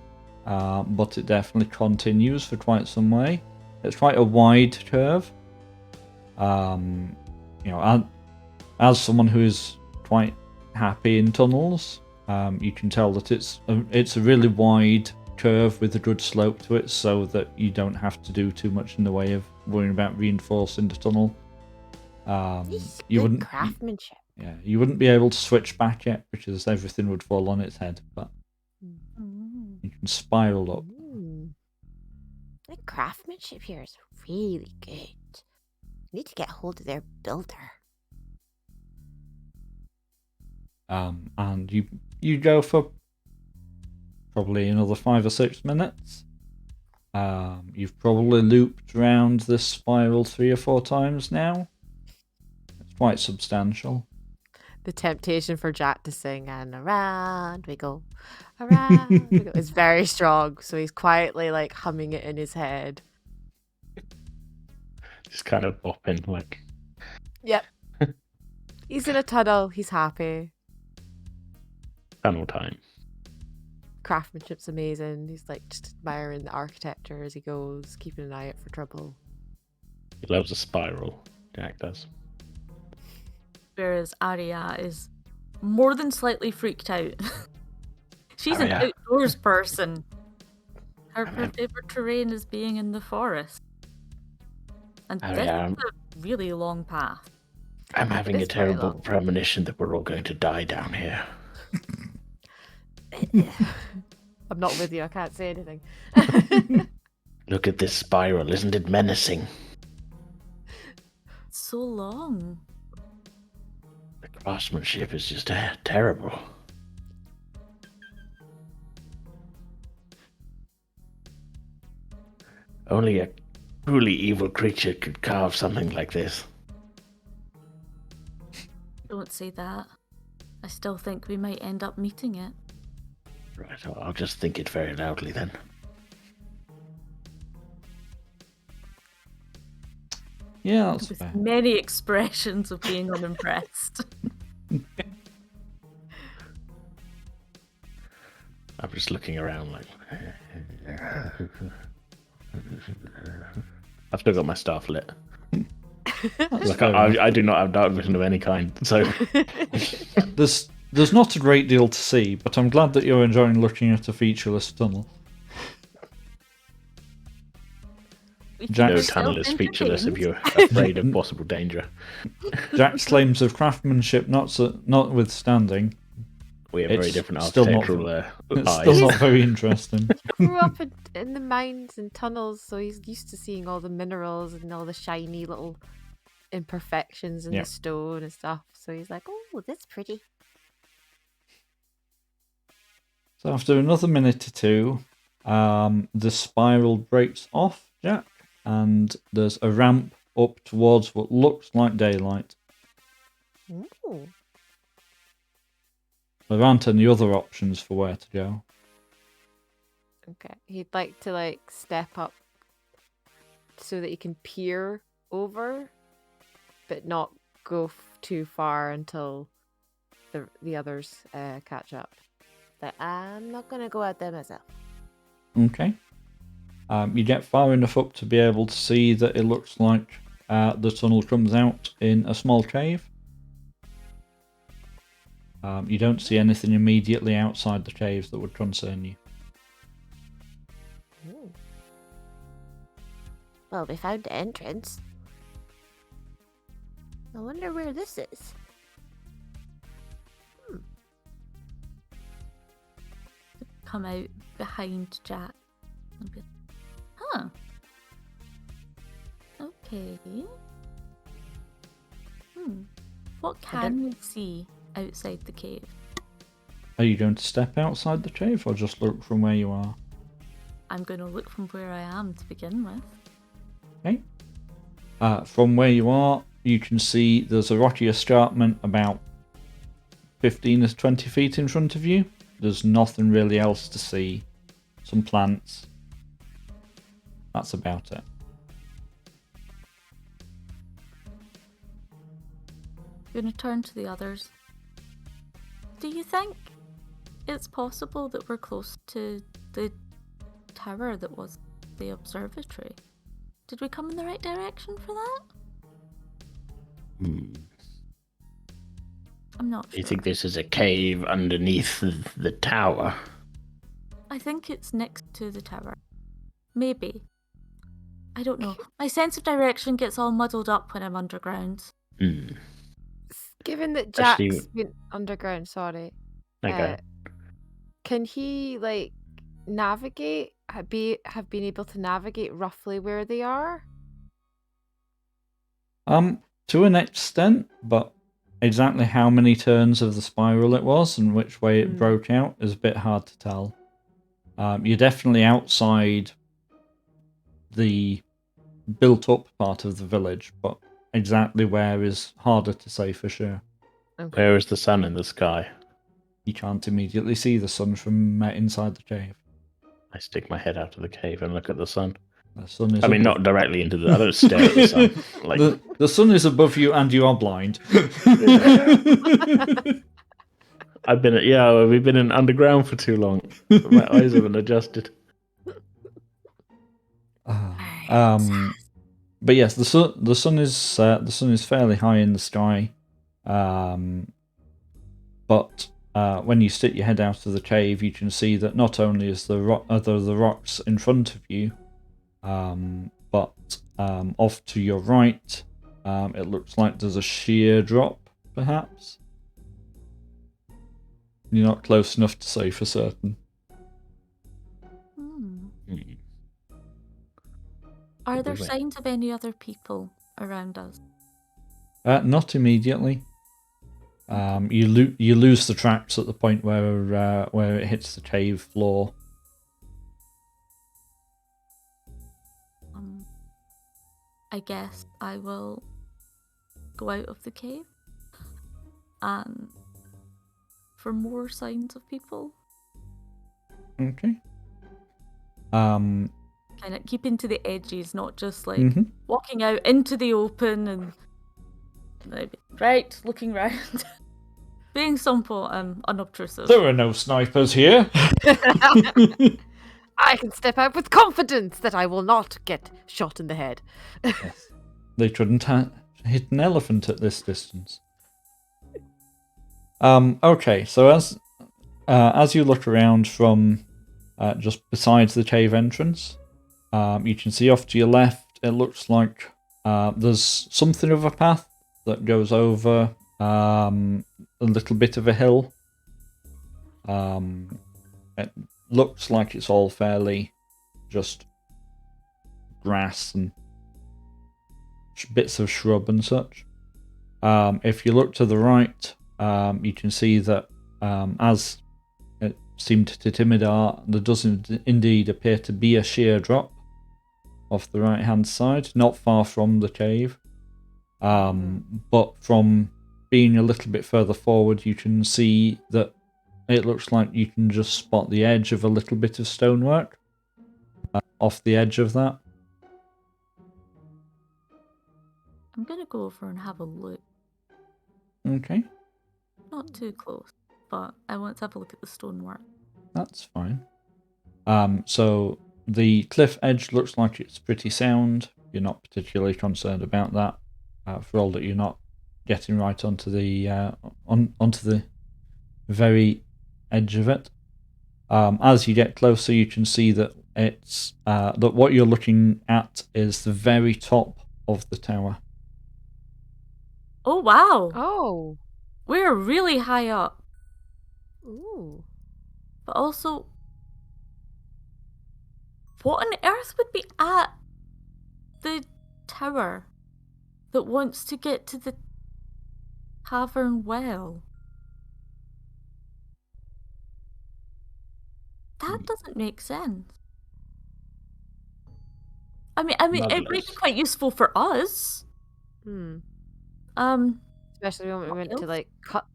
but it definitely continues for quite some way. It's quite a wide curve. As someone who is quite happy in tunnels, you can tell that it's a really wide curve with a good slope to it, so that you don't have to do too much in the way of worrying about reinforcing the tunnel. This You good wouldn't, craftsmanship. you wouldn't be able to switch back yet because everything would fall on its head. But you can spiral up. The craftsmanship here is really good. Need to get hold of their builder. And you go for probably another 5 or 6 minutes. You've probably looped around this spiral 3 or 4 times now. It's quite substantial. The temptation for Jack to sing "and around we go, around we go" is very strong. So he's quietly like humming it in his head. Just kind of bopping like. Yep. He's in a tunnel. He's happy. Tunnel time. Craftsmanship's amazing. He's like just admiring the architecture as he goes, keeping an eye out for trouble. He loves a spiral. Jack does. Whereas Arya is more than slightly freaked out. She's an Arya. outdoors person. Her favorite terrain is being in the forest. And this Arya. is a really long path. I'm having a It's very terrible long. premonition that we're all going to die down here. I'm not with you. I can't say anything. Look at this spiral. Isn't it menacing? It's so long. The craftsmanship is just terrible. Only a truly evil creature could carve something like this. Don't say that. I still think we might end up meeting it. Right, I'll just think it very loudly then. Yeah, that's With fair. many expressions of being unimpressed. I'm just looking around like. I've still got my staff lit. Like fair I do not have dark vision of any kind, so There's not a great deal to see, but I'm glad that you're enjoying looking at a featureless tunnel. We Jack- keep no Jack's tunnel is ourselves featureless if entertained. you're afraid of possible danger. Jack's claims of craftsmanship notwithstanding, We have very It's different still not- architectural it's eyes. still not very interesting. Grew up in the mines and tunnels, so he's used to seeing all the minerals and all the shiny little imperfections in Yeah. the stone and stuff. So he's like, Oh, that's pretty. So after another minute or two, the spiral breaks off, Jack, and there's a ramp up towards what looks like daylight. Ooh. There aren't any other options for where to go. okay. He'd like to like step up so that he can peer over, but not go too far until the others catch up. But I'm not gonna go out there myself. Okay. You get far enough up to be able to see that it looks like the tunnel comes out in a small cave. You don't see anything immediately outside the caves that would concern you. Ooh. Well, we found the entrance. I wonder where this is. Come out behind Jack. And be, huh. Okay. What can we see outside the cave? Are you going to step outside the cave or just look from where you are? I'm going to look from where I am to begin with. Okay. From where you are, you can see there's a rocky escarpment about 15 to 20 feet in front of you. There's nothing really else to see. Some plants. That's about it. I'm going to turn to the others. Do you think it's possible that we're close to the tower that was the observatory? Did we come in the right direction for that? I'm not You sure. think this is a cave underneath the tower? I think it's next to the tower. Maybe. I don't know. My sense of direction gets all muddled up when I'm underground. Given that Especially- Jack's been underground, sorry. Okay. Can he navigate? Have been able to navigate roughly where they are? To an extent, but exactly how many turns of the spiral it was and which way it broke out is a bit hard to tell. You're definitely outside the built-up part of the village, but exactly where is harder to say for sure. Okay. Where is the sun in the sky? You can't immediately see the sun from inside the cave. I stick my head out of the cave and look at the sun. The sun is I mean, above- not directly into the... I don't stare at the sun. Like, the sun is above you and you are blind. we've been in underground for too long. My eyes haven't adjusted. But yes, the sun is fairly high in the sky. But when you stick your head out of the cave, you can see that not only is the rocks in front of you, but off to your right, it looks like there's a sheer drop, perhaps. You're not close enough to say for certain. Are there Wait. signs of any other people around us? Not immediately. You lose the tracks at the point where it hits the cave floor. I guess I will go out of the cave and for more signs of people. Okay. Kind of keeping to the edges, not just like Mhm. walking out into the open and right, looking round. Being somewhat unobtrusive. There are no snipers here. I can step out with confidence that I will not get shot in the head. Yes. They couldn't hit an elephant at this distance. Okay, so as you look around from just beside the cave entrance, you can see off to your left, it looks like there's something of a path that goes over a little bit of a hill. It looks like it's all fairly just grass and bits of shrub and such. If you look to the right, you can see that as it seemed to Timidar, there does indeed appear to be a sheer drop off the right hand side, not far from the cave. But from being a little bit further forward, you can see that it looks like you can just spot the edge of a little bit of stonework off the edge of that. I'm gonna go over and have a look. Okay, Not too close, but I want to have a look at the stonework. that's fine. So the cliff edge looks like it's pretty sound. You're not particularly concerned about that, for all that you're not getting right onto the onto the very edge of it. As you get closer, you can see that it's that what you're looking at is the very top of the tower. Oh wow! Oh. We're really high up, Ooh. but also, what on earth would be at the tower that wants to get to the tavern well? That doesn't make sense. I mean, it might be Marvelous. quite useful for us. Especially when we What went else? to cut.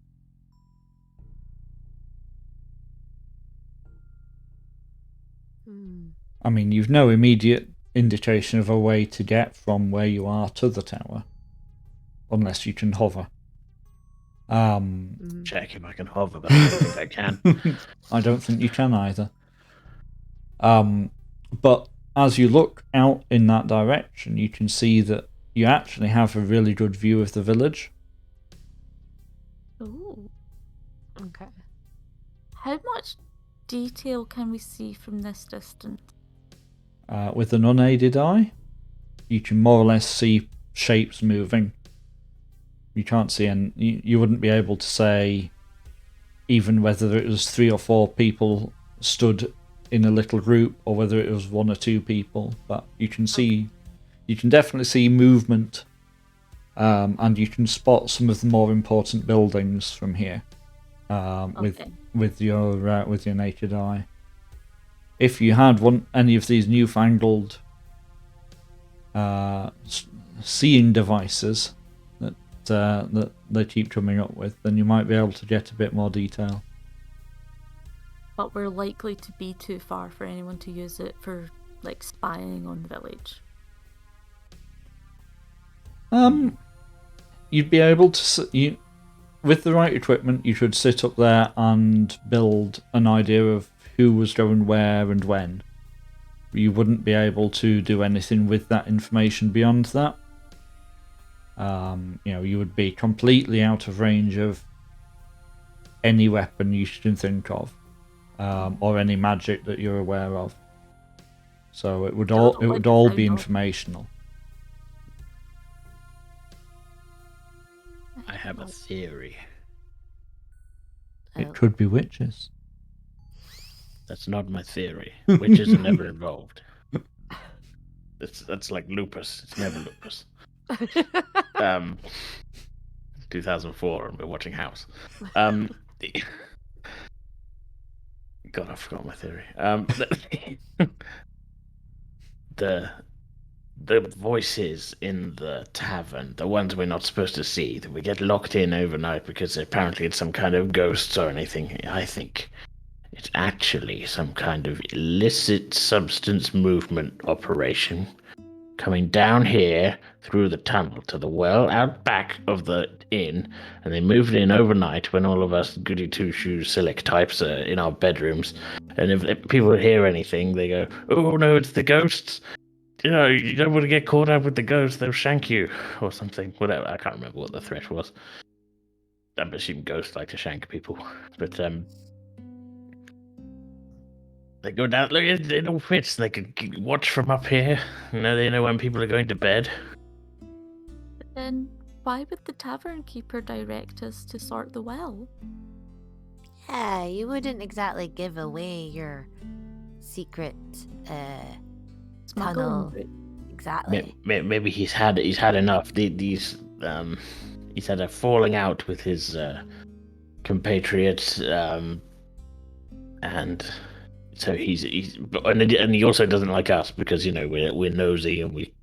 I mean, you've no immediate indication of a way to get from where you are to the tower, unless you can hover. Check if I can hover, but I don't think I can. I don't think you can either. But as you look out in that direction, you can see that you actually have a really good view of the village. Ooh. Okay. How much detail can we see from this distance? With an unaided eye, you can more or less see shapes moving. You can't see any. You wouldn't be able to say even whether it was 3 or 4 people stood in a little group or whether it was 1 or 2 people. But you can see, you can definitely see movement, and you can spot some of the more important buildings from here with your naked eye. If you had any of these newfangled seeing devices that they keep coming up with, then you might be able to get a bit more detail. But we're likely to be too far for anyone to use it for, like, spying on the village. You'd be able to with the right equipment, you could sit up there and build an idea of who was going where and when. You wouldn't be able to do anything with that information beyond that. You would be completely out of range of any weapon you can think of, or any magic that you're aware of. So it would all be informational. I have a theory. It could be witches. That's not my theory. Witches are never involved. That's like lupus. It's never lupus. 2004, and we're watching House. God, I forgot my theory. The voices in the tavern, the ones we're not supposed to see, that we get locked in overnight because apparently it's some kind of ghosts or anything. I think it's actually some kind of illicit substance movement operation coming down here through the tunnel to the well out back of the inn, and they moved in overnight when all of us goody two-shoes select types are in our bedrooms, and if people hear anything, they go, "Oh no, it's the ghosts. You know, you don't want to get caught up with the ghosts, they'll shank you," or something. Whatever, I can't remember what the threat was. I'm assuming ghosts like to shank people, but they go down. Look, it all fits. They could watch from up here. They know when people are going to bed. But then, why would the tavern keeper direct us to sort the well? Yeah, you wouldn't exactly give away your secret tunnel. Exactly. Maybe he's had enough. He's had a falling out with his compatriots, and so and he also doesn't like us because we're nosy and we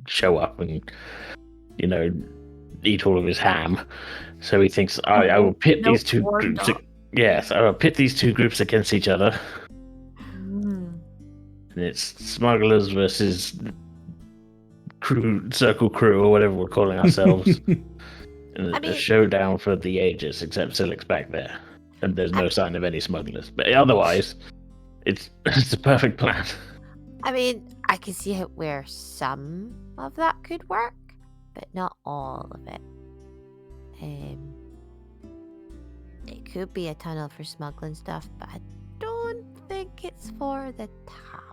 show up and eat all of his ham. So he thinks I will pit these two groups. Yes, I will pit these two groups against each other. And it's smugglers versus circle crew, or whatever we're calling ourselves. And a showdown for the ages, except Silic's back there. And there's no sign of any smugglers. But otherwise, it's a perfect plan. I mean, I can see where some of that could work, but not all of it. It could be a tunnel for smuggling stuff, but I don't think it's for the tavern.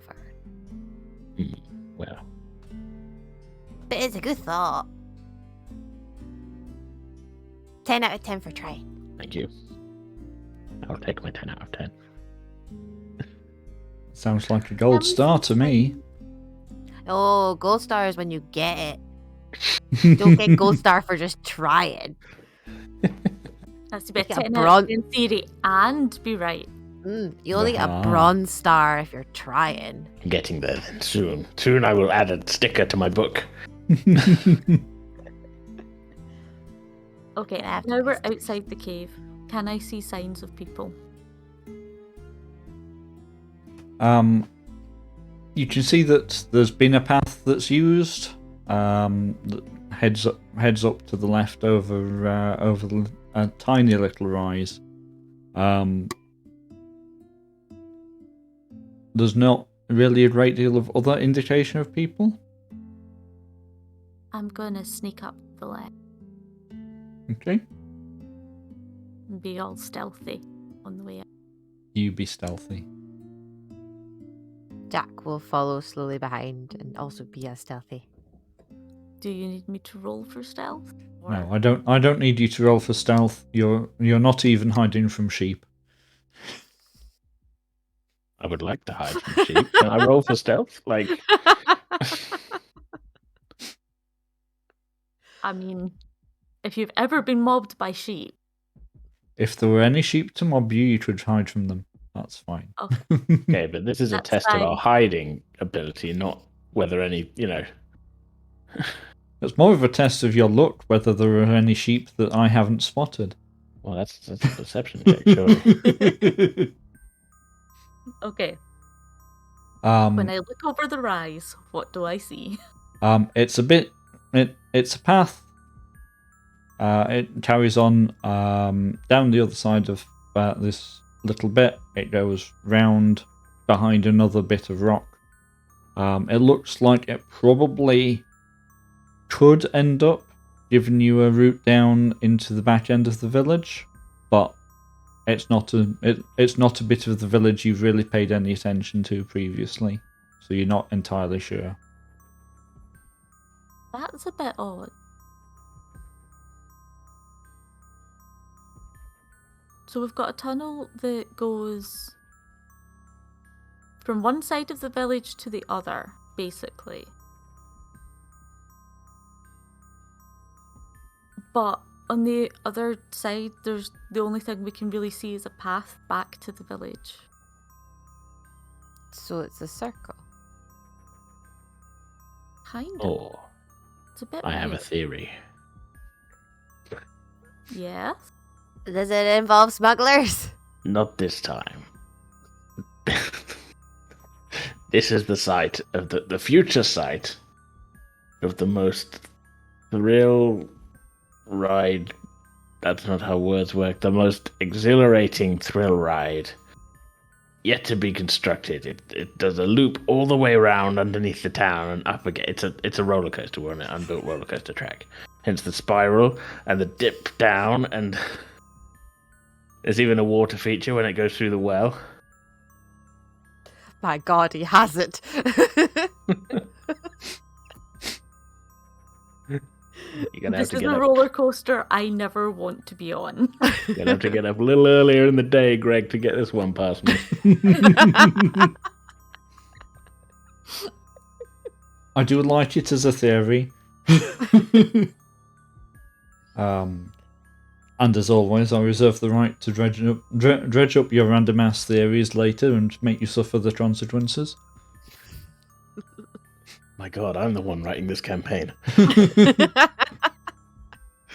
Well. But it's a good thought. 10 out of 10 for trying. Thank you. I'll take my 10 out of 10. Sounds like a gold star to me. Oh, gold star is when you get it. Don't get gold star for just trying. That's a bit Get a 10 out of 10 theory and be right. You only get a bronze star if you're trying. I'm getting there then soon. Soon I will add a sticker to my book. Okay, now we're outside the cave. Can I see signs of people? You can see that there's been a path that's used that heads up to the left over a tiny little rise. There's not really a great deal of other indication of people. I'm gonna sneak up the left Okay. and be all stealthy on the way up. You be stealthy. Jack will follow slowly behind and also be as stealthy. Do you need me to roll for stealth? No, I don't. I don't need you to roll for stealth. You're not even hiding from sheep. I would like to hide from sheep. Can I roll for stealth? Like, I mean, if you've ever been mobbed by sheep, If there were any sheep to mob you, you could hide from them. That's fine. okay. okay, but this is a That's test of our fine. hiding ability, not whether any, It's more of a test of your luck whether there are any sheep that I haven't spotted. Well, that's a perception check, surely. Okay. When I Um, look over the rise, what do I see? it's a bit. It's a path. It carries on down the other side of this little bit. It goes round behind another bit of rock. It looks like it probably could end up giving you a route down into the back end of the village, but it's not a bit of the village you've really paid any attention to previously, so you're not entirely sure. That's a bit odd. So we've got a tunnel that goes from one side of the village to the other, basically. But on the other side, there's the only thing we can really see is a path back to the village. So it's a circle. Kind of. Oh, It's a bit I have a weird. theory. Yes. Does it involve smugglers? Not this time. This is the site of the future site of the most thrill ride. That's not how words work. The most exhilarating thrill ride yet to be constructed. It does a loop all the way around underneath the town and up again. It's a roller coaster. We're on an unbuilt roller coaster track. Hence the spiral and the dip down, and there's even a water feature when it goes through the well. My God, he has it. You're gonna have This to is get a up. roller coaster I never want to be on. You're gonna have to get up a little earlier in the day, Greg, to get this one past me. I do like it as a theory. And as always, I reserve the right to dredge up your random ass theories later and make you suffer the consequences. My God, I'm the one writing this campaign.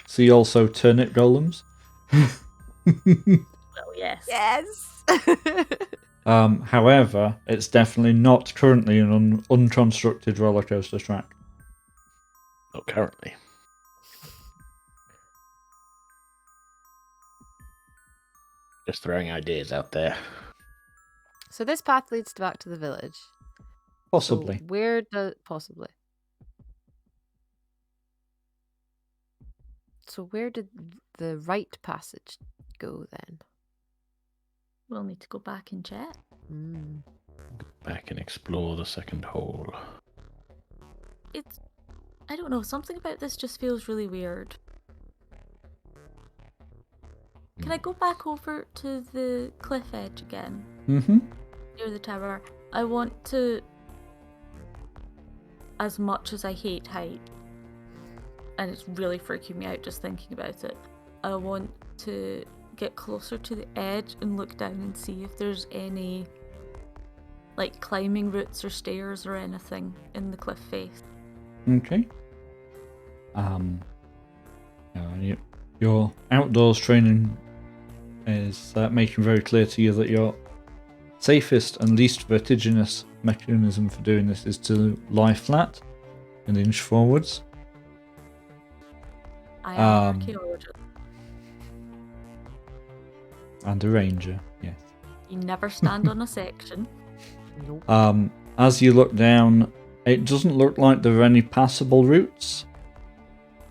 See also turnip golems. Well, yes. Yes. However, it's definitely not currently an unconstructed roller coaster track. Not currently. Just throwing ideas out there. So this path leads back to the village. Possibly. So where does possibly? So where did the right passage go then? We'll need to go back and check. Mm. Back and explore the second hole. I don't know, something about this just feels really weird. Can I go back over to the cliff edge again? Mm-hmm. Near the tower. I want to, as much as I hate height, and it's really freaking me out just thinking about it, I want to get closer to the edge and look down and see if there's any like climbing routes or stairs or anything in the cliff face. Okay. Your outdoors training is making very clear to you that your safest and least vertiginous mechanism for doing this is to lie flat and inch forwards. I am an archaeologist. And a ranger, yes. You never stand on a section. Nope. As you look down, it doesn't look like there are any passable routes.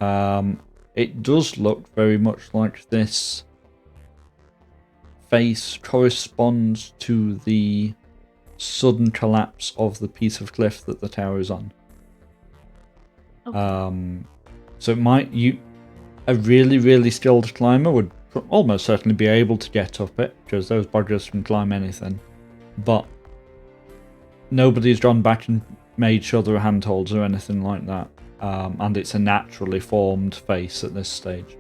It does look very much like this face corresponds to the sudden collapse of the piece of cliff that the tower is on. Okay. So a really, really skilled climber would almost certainly be able to get up it, because those buggers can climb anything. But nobody's gone back and made sure there are handholds or anything like that. And it's a naturally formed face at this stage.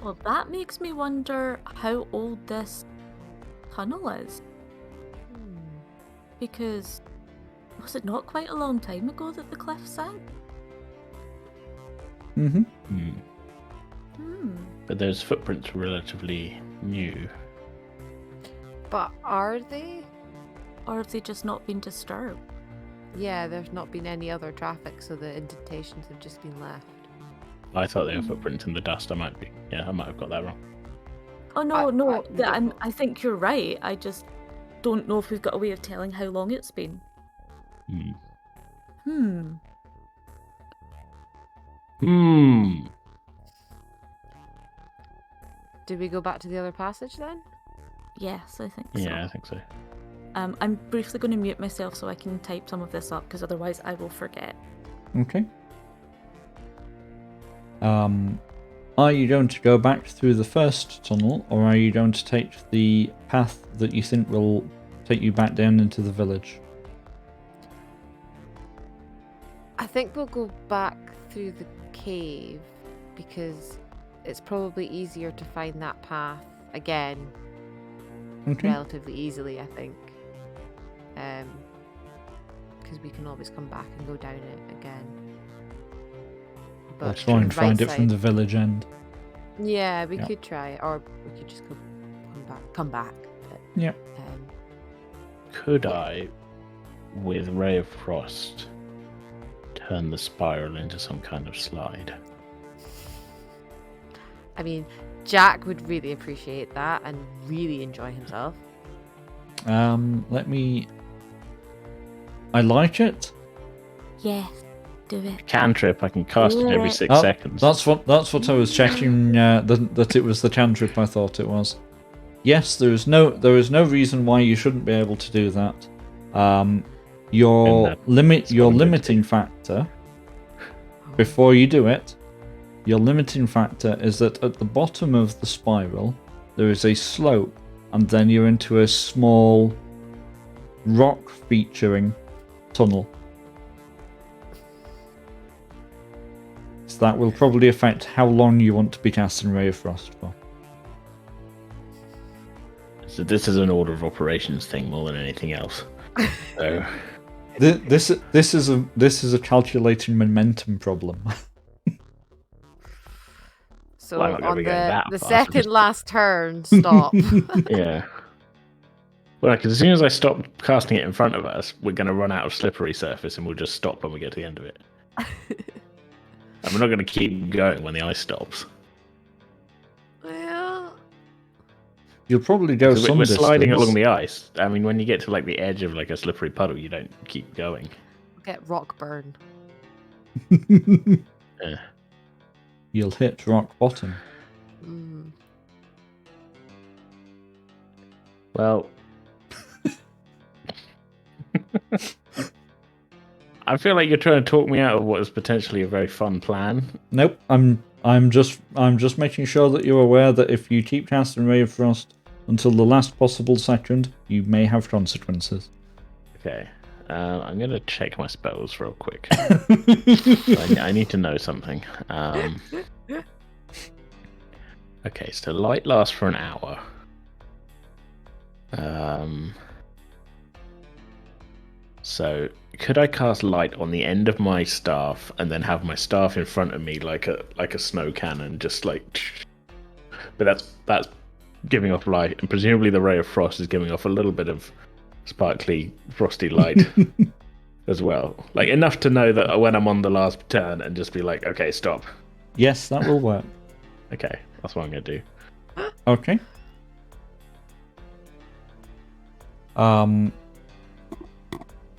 Well, that makes me wonder how old this tunnel is. Because was it not quite a long time ago that the cliff sank? Mm-hmm. But those footprints were relatively new. But are they? Or have they just not been disturbed? Yeah, there's not been any other traffic, so the indentations have just been left. I thought they were footprints in the dust. I might have got that wrong. Oh no, I I think you're right. I just don't know if we've got a way of telling how long it's been. Did we go back to the other passage then? Yes, I think so. Yeah, I think so. I'm briefly going to mute myself so I can type some of this up, because otherwise I will forget. Okay. Are you going to go back through the first tunnel, or are you going to take the path that you think will take you back down into the village? I think we'll go back through the cave, because it's probably easier to find that path again relatively easily, I think. Because we can always come back and go down it again. But Let's try and find it from the village end. Yeah, we could try, or we could just come back. But, yeah. Could I, with Ray of Frost, turn the spiral into some kind of slide? I mean, Jack would really appreciate that and really enjoy himself. I like it. Yes, do it. Cantrip, I can cast it every 6 seconds. That's what I was checking. That it was the cantrip I thought it was. Yes, there is no reason why you shouldn't be able to do that. Your limiting factor before you do it. Your limiting factor is that at the bottom of the spiral there is a slope, and then you're into a small rock featuring tunnel. So that will probably affect how long you want to be casting Ray of Frost for. So this is an order of operations thing more than anything else. So this is a calculating momentum problem. So well, on the fast. second last turn, stop. Yeah. Well, because as soon as I stop casting it in front of us, we're going to run out of slippery surface, and we'll just stop when we get to the end of it. And we're not going to keep going when the ice stops. Well, You'll probably go some we're distance. sliding along the ice. I mean, when you get to like the edge of like a slippery puddle, you don't keep going. get rock burn. Yeah. You'll hit rock bottom. Well, I feel like you're trying to talk me out of what is potentially a very fun plan. Nope, I'm just making sure that you're aware that if you keep casting Ray of Frost until the last possible second, you may have consequences. Okay, I'm gonna check my spells real quick. I need to know something. Okay, so light lasts for an hour. So could I cast light on the end of my staff and then have my staff in front of me like a snow cannon, just like? But that's giving off light, and presumably the Ray of Frost is giving off a little bit of sparkly, frosty light as well, like enough to know that when I'm on the last turn and just be like, okay, stop. Yes, that will work. Okay, that's what I'm gonna do. Okay.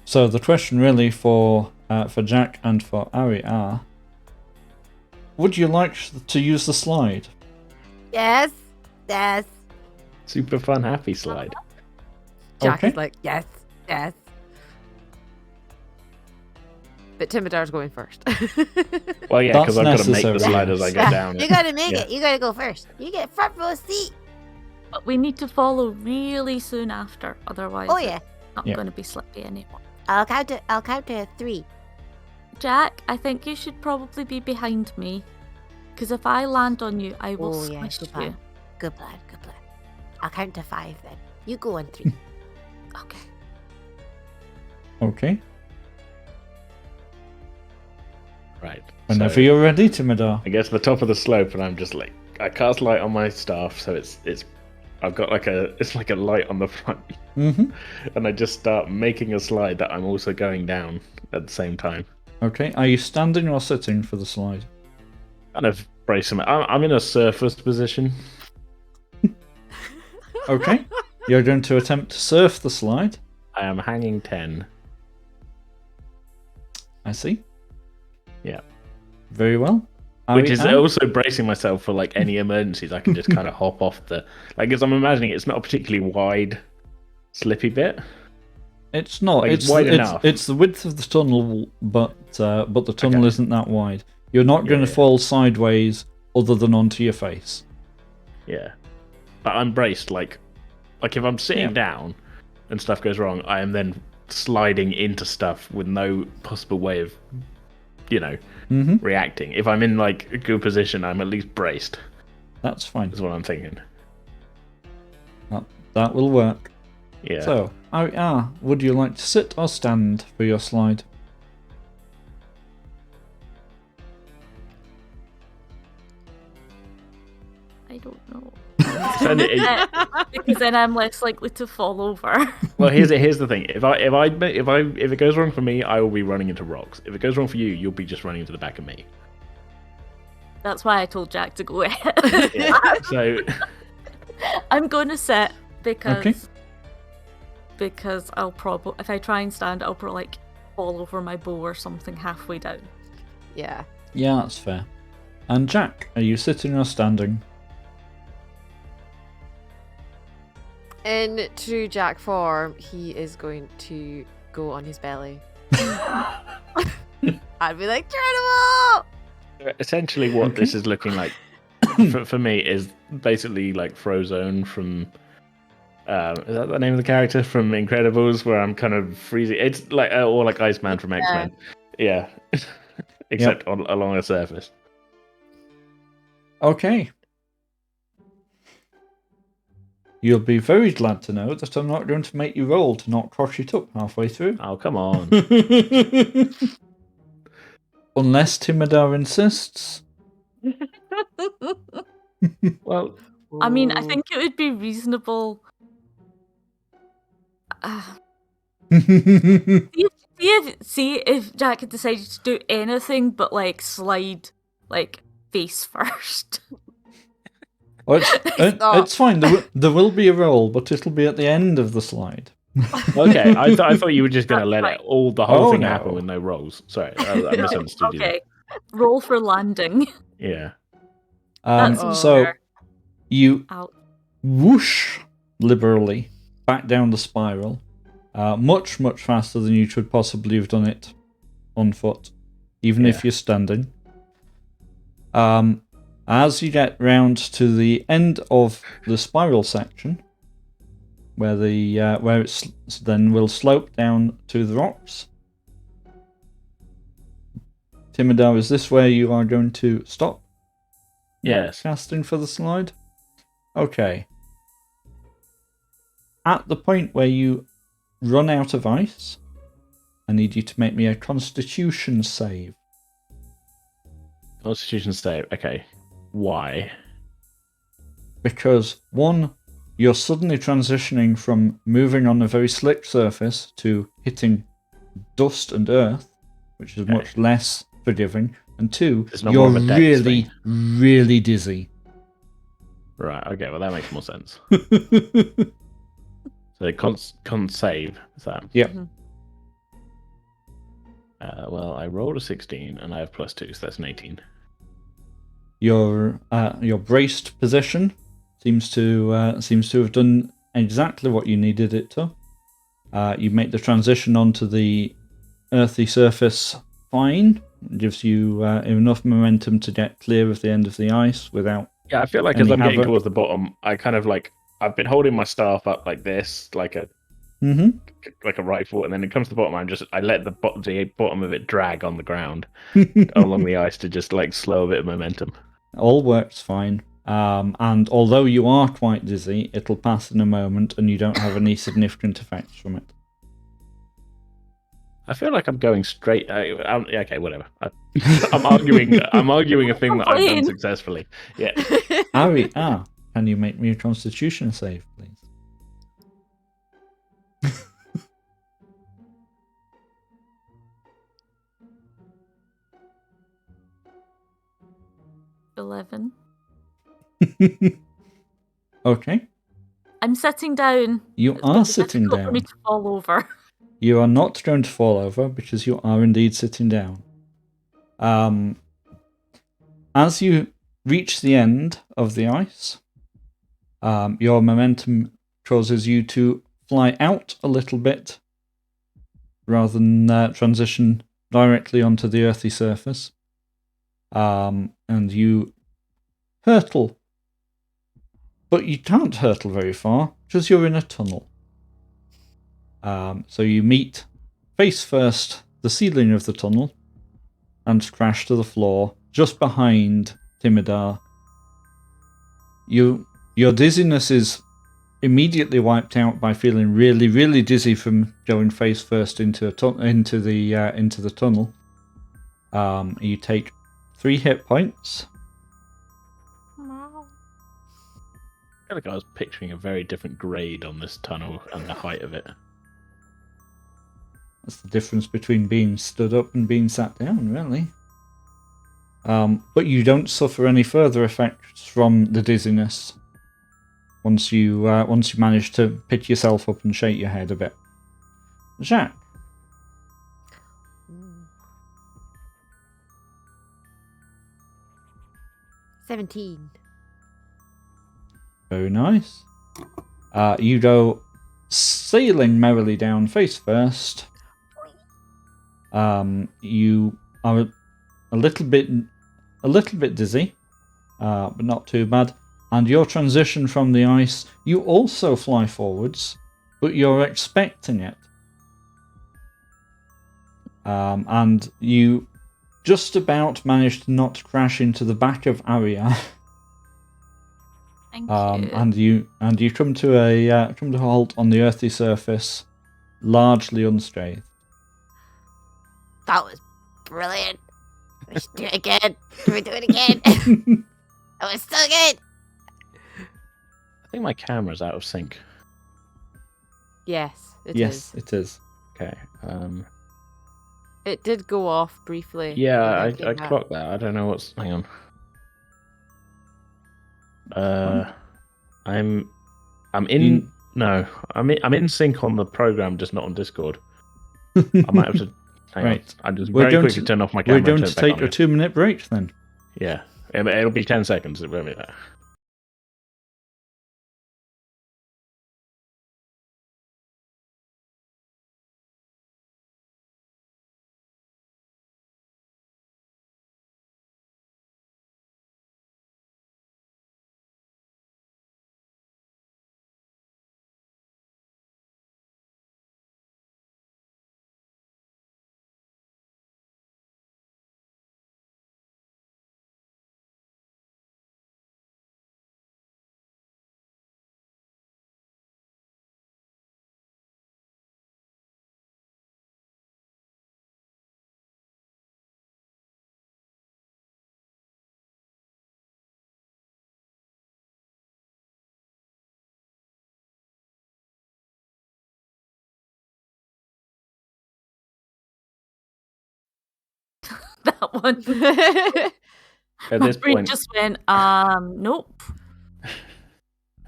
So the question really for Jack and for Ari are: would you like to use the slide? Yes. Yes. Super fun, happy slide. Jack Okay. is like, yes, yes. But Timidar's going first. Well, yeah, because That's I've got to make the necessary, slide as I yes. go Yeah, down. you gotta make Yeah. it. You gotta go first. You get front row seat. But we need to follow really soon after, otherwise Oh yeah. it's not Yeah. going to be slippy anymore. I'll count to 3. Jack, I think you should probably be behind me, because if I land on you, I will Oh yeah, squish good you. plan. Good plan. Good plan. I'll count to 5 then. You go on 3. Okay. Okay. Right. Whenever so you're ready, Timidar. I get to the top of the slope, and I'm just like, I cast light on my staff, so it's I've got it's like a light on the front, Mm-hmm. and I just start making a slide that I'm also going down at the same time. Okay. Are you standing or sitting for the slide? Kind of brace them. I'm in a surface position. Okay. You're going to attempt to surf the slide. I am hanging 10. I see. Yeah. Very well. Which is Anne? also bracing myself for like any emergencies. I can just kind of hop off because I'm imagining it's not a particularly wide, slippy bit. It's not. Like, It's wide it's, enough. it's the width of the tunnel, but the tunnel Okay. isn't that wide. You're not going to Yeah. fall sideways, other than onto your face. Yeah, but I'm braced. Like if I'm sitting Yeah. down and stuff goes wrong, I am then sliding into stuff with no possible way of, Mm-hmm. reacting. If I'm in like a good position, I'm at least braced. That's fine. Is what I'm thinking. That will work. Yeah. So, would you like to sit or stand for your slide? I don't know. Send it in. Because then I'm less likely to fall over. Well, here's the thing. If it goes wrong for me, I will be running into rocks. If it goes wrong for you, you'll be just running into the back of me. That's why I told Jack to go ahead. Yeah. So I'm going to sit Okay. because I'll probably, if I try and stand, I'll probably like fall over my bow or something halfway down. Yeah. Yeah, that's fair. And Jack, are you sitting or standing? In true Jack form, he is going to go on his belly. I'd be like, Geronimo! essentially, what Okay. this is looking like for me is basically like Frozone from. Is that the name of the character from Incredibles? Where I'm kind of freezing. It's like or like Iceman from X-Men. Yeah, except along a surface. Okay. You'll be very glad to know that I'm not going to make you roll to not crush it up halfway through. Oh, come on. Unless Timidar insists. Well, I mean, I think it would be reasonable. See if Jack had decided to do anything but like slide like face first. Well, not. it's fine. There will be a roll, but it'll be at the end of the slide. okay. I thought you were just going to let That's the whole Oh, thing no. happen with no rolls. Sorry, I misunderstood you. Okay, roll for landing. Yeah. That's So fair. you Out. whoosh liberally back down the spiral, much faster than you should possibly have done it on foot, even Yeah. if you're standing. As you get round to the end of the spiral section, where it then will slope down to the rocks. Timidar, is this where you are going to stop Yes. casting for the slide? Okay. At the point where you run out of ice, I need you to make me a Constitution save. Constitution save. Okay. Why? Because, one, you're suddenly transitioning from moving on a very slick surface to hitting dust and earth, which is Okay. much less forgiving. And two, It's not you're more of a dex really, thing. really dizzy. Right. Okay. Well, that makes more sense. So con save. Is that? Yep. Mhm. Well, I rolled a 16 and I have +2, so that's an 18. Your braced position seems to have done exactly what you needed it to. You make the transition onto the earthy surface fine. It gives you enough momentum to get clear of the end of the ice without. Yeah, I feel like as I'm getting towards the bottom, I kind of like I've been holding my staff up like this, like a rifle, and then it comes to the bottom. I let the bottom of it drag on the ground along the ice to just like slow a bit of momentum. All works fine. And although you are quite dizzy, it'll pass in a moment, and you don't have any significant effects from it. I feel like I'm going straight. Okay, whatever. I'm arguing. I'm arguing a thing that I've done successfully. Yeah. Ari, can you make me a Constitution save, please? 11. Okay. I'm sitting down. You are sitting down. For me to fall over. You are not going to fall over because you are indeed sitting down. As you reach the end of the ice, your momentum causes you to fly out a little bit rather than transition directly onto the earthy surface. And you hurtle. But you can't hurtle very far because you're in a tunnel. So you meet face first the ceiling of the tunnel and crash to the floor just behind Timidar. Your dizziness is immediately wiped out by feeling really, really dizzy from going face first into the tunnel. You take 3 hit points. Wow. I feel like I was picturing a very different grade on this tunnel and the height of it. That's the difference between being stood up and being sat down, really. But you don't suffer any further effects from the dizziness once you manage to pick yourself up and shake your head a bit. Jacques. 17. Very nice. You go sailing merrily down face first. You are a little bit dizzy, but not too bad. And your transition from the ice, you also fly forwards, but you're expecting it. And you just about managed to not crash into the back of Aria. Thank you. And you come to a halt on the earthy surface, largely unscathed. That was brilliant. We should do it again. Can we do it again? That was so good. I think my camera's out of sync. Yes, it Yes, it is. Okay. It did go off briefly. Yeah, I clocked that. I don't know what's. Hang on. I'm in sync on the program, just not on Discord. I might have to. Hang on. I just very quickly turn off my camera. We're going to take a 2-minute break then. Yeah, it'll be 10 seconds. It won't be that. That one. At this brain point, just went, nope.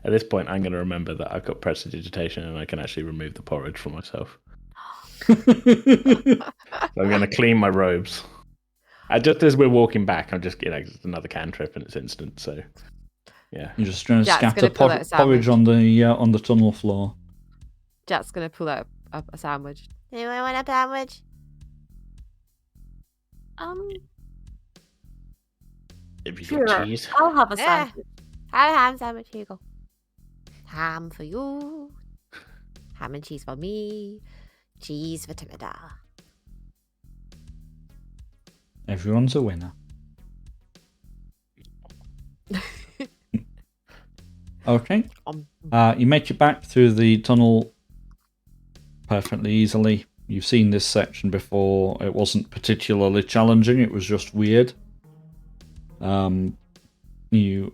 At this point, I'm going to remember that I've got prestidigitation and I can actually remove the porridge for myself. So I'm going to clean my robes. Just as we're walking back, I'm just, it's another cantrip and it's instant. So Yeah. You're just going to Jack's scatter gonna pull out a porridge sandwich. on the tunnel floor. Jack's gonna pull out a sandwich. Anyone want a sandwich? Have you Sure. got cheese? I'll have a Yeah. sandwich. Have a ham sandwich. Here you go. Ham for you. Ham and cheese for me. Cheese for Timida. Everyone's a winner. Okay. You make it back through the tunnel perfectly easily. You've seen this section before. It wasn't particularly challenging. It was just weird. You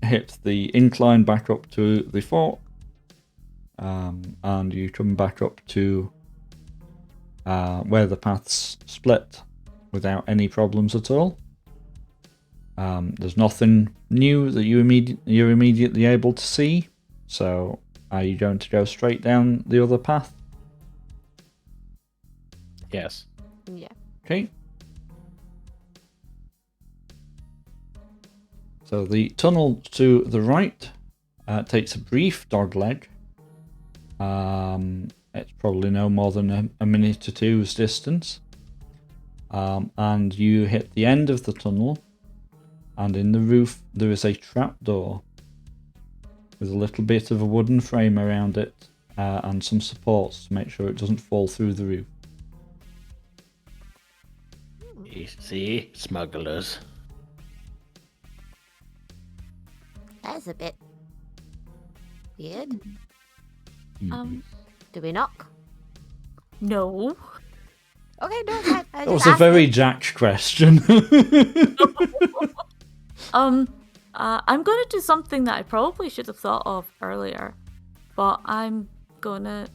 hit the incline back up to the fork. And you come back up to where the paths split without any problems at all. There's nothing new that you're immediately able to see. So, are you going to go straight down the other path? Yes. Yeah. Okay. So the tunnel to the right takes a brief dogleg. It's probably no more than a minute or two's distance. And you hit the end of the tunnel, and in the roof there is a trapdoor with a little bit of a wooden frame around it and some supports to make sure it doesn't fall through the roof. See, smugglers. That's a bit weird. Do we knock? No. Okay, no, it's fine. That was a very Jack question. I'm going to do something that I probably should have thought of earlier, but I'm going to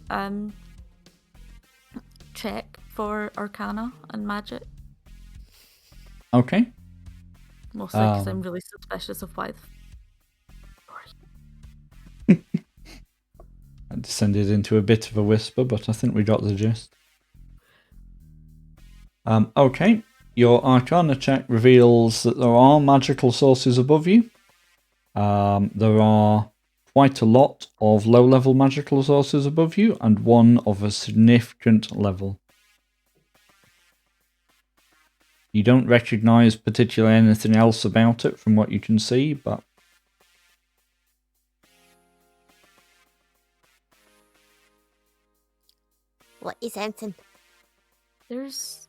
check for Arcana and Magic. Okay. Mostly because I'm really suspicious of why. I descended into a bit of a whisper, but I think we got the gist. Okay. Your Arcana check reveals that there are magical sources above you. There are quite a lot of low-level magical sources above you, and one of a significant level. You don't recognise particularly anything else about it from what you can see, but What you sensing? There's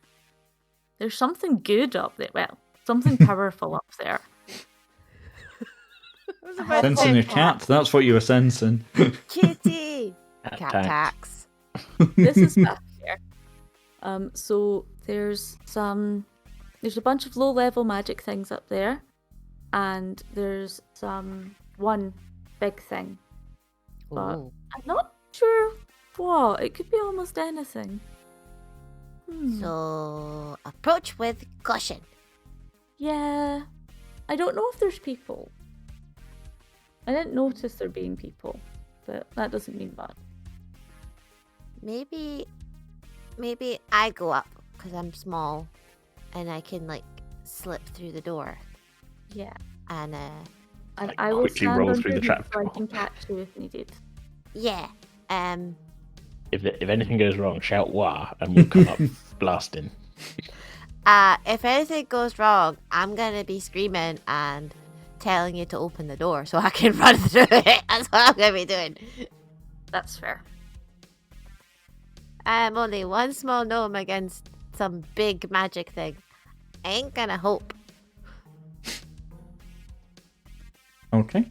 something good up there. Well, something powerful up there. sensing a cat, that's what you were sensing. Kitty! Cat Tax. tax. This is back here. So there's a bunch of low-level magic things up there, and there's one big thing, but Ooh. I'm not sure what. It could be almost anything. So, approach with caution. Yeah, I don't know if there's people. I didn't notice there being people, but that doesn't mean bad. Maybe I go up because I'm small, and I can like slip through the door. Yeah, And and Like, I will quickly stand roll under through the you trap so I door. can catch you if needed. yeah, If anything goes wrong, shout wah, and we'll come up blasting. if anything goes wrong, I'm gonna be screaming and telling you to open the door so I can run through it. That's what I'm gonna be doing. That's fair. I'm only one small gnome against some big magic thing. I ain't gonna hope. Okay.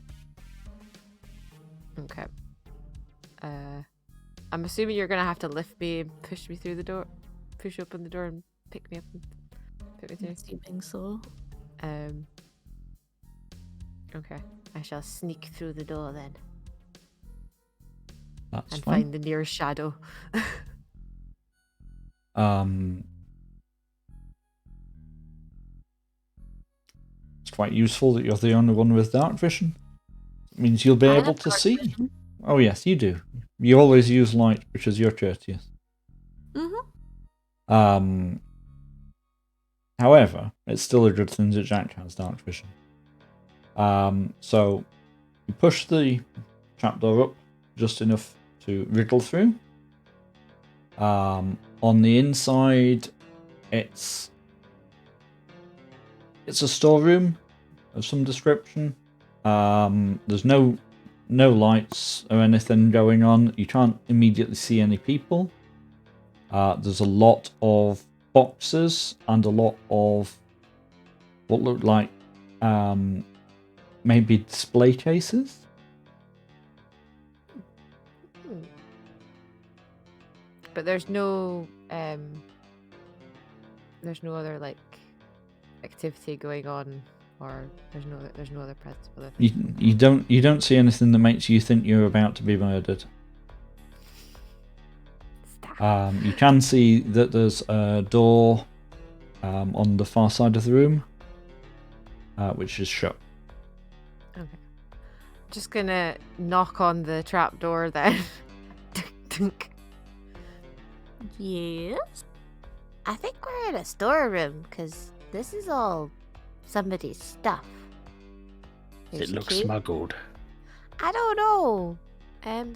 Okay. I'm assuming you're gonna have to lift me and push me through the door, push open the door and pick me up and put me through. Assuming so. Okay. I shall sneak through the door then That's And fine. find the nearest shadow. It's quite useful that you're the only one with dark vision. It means you'll be I able have to dark see. vision. Oh yes, you do. You always use light because you're courteous. However, it's still a good thing that Jack has dark vision. So You push the trapdoor up just enough to wriggle through. On the inside, it's a storeroom of some description. There's no lights or anything going on. You can't immediately see any people. There's a lot of boxes and a lot of what look like maybe display cases. But there's no other like activity going on, or there's no other presence. You don't see anything that makes you think you're about to be murdered. You can see that there's a door on the far side of the room, which is shut. Okay. Just gonna knock on the trapdoor then. Yes. I think we're in a storeroom because this is all somebody's stuff. It There's looks key. smuggled. I don't know.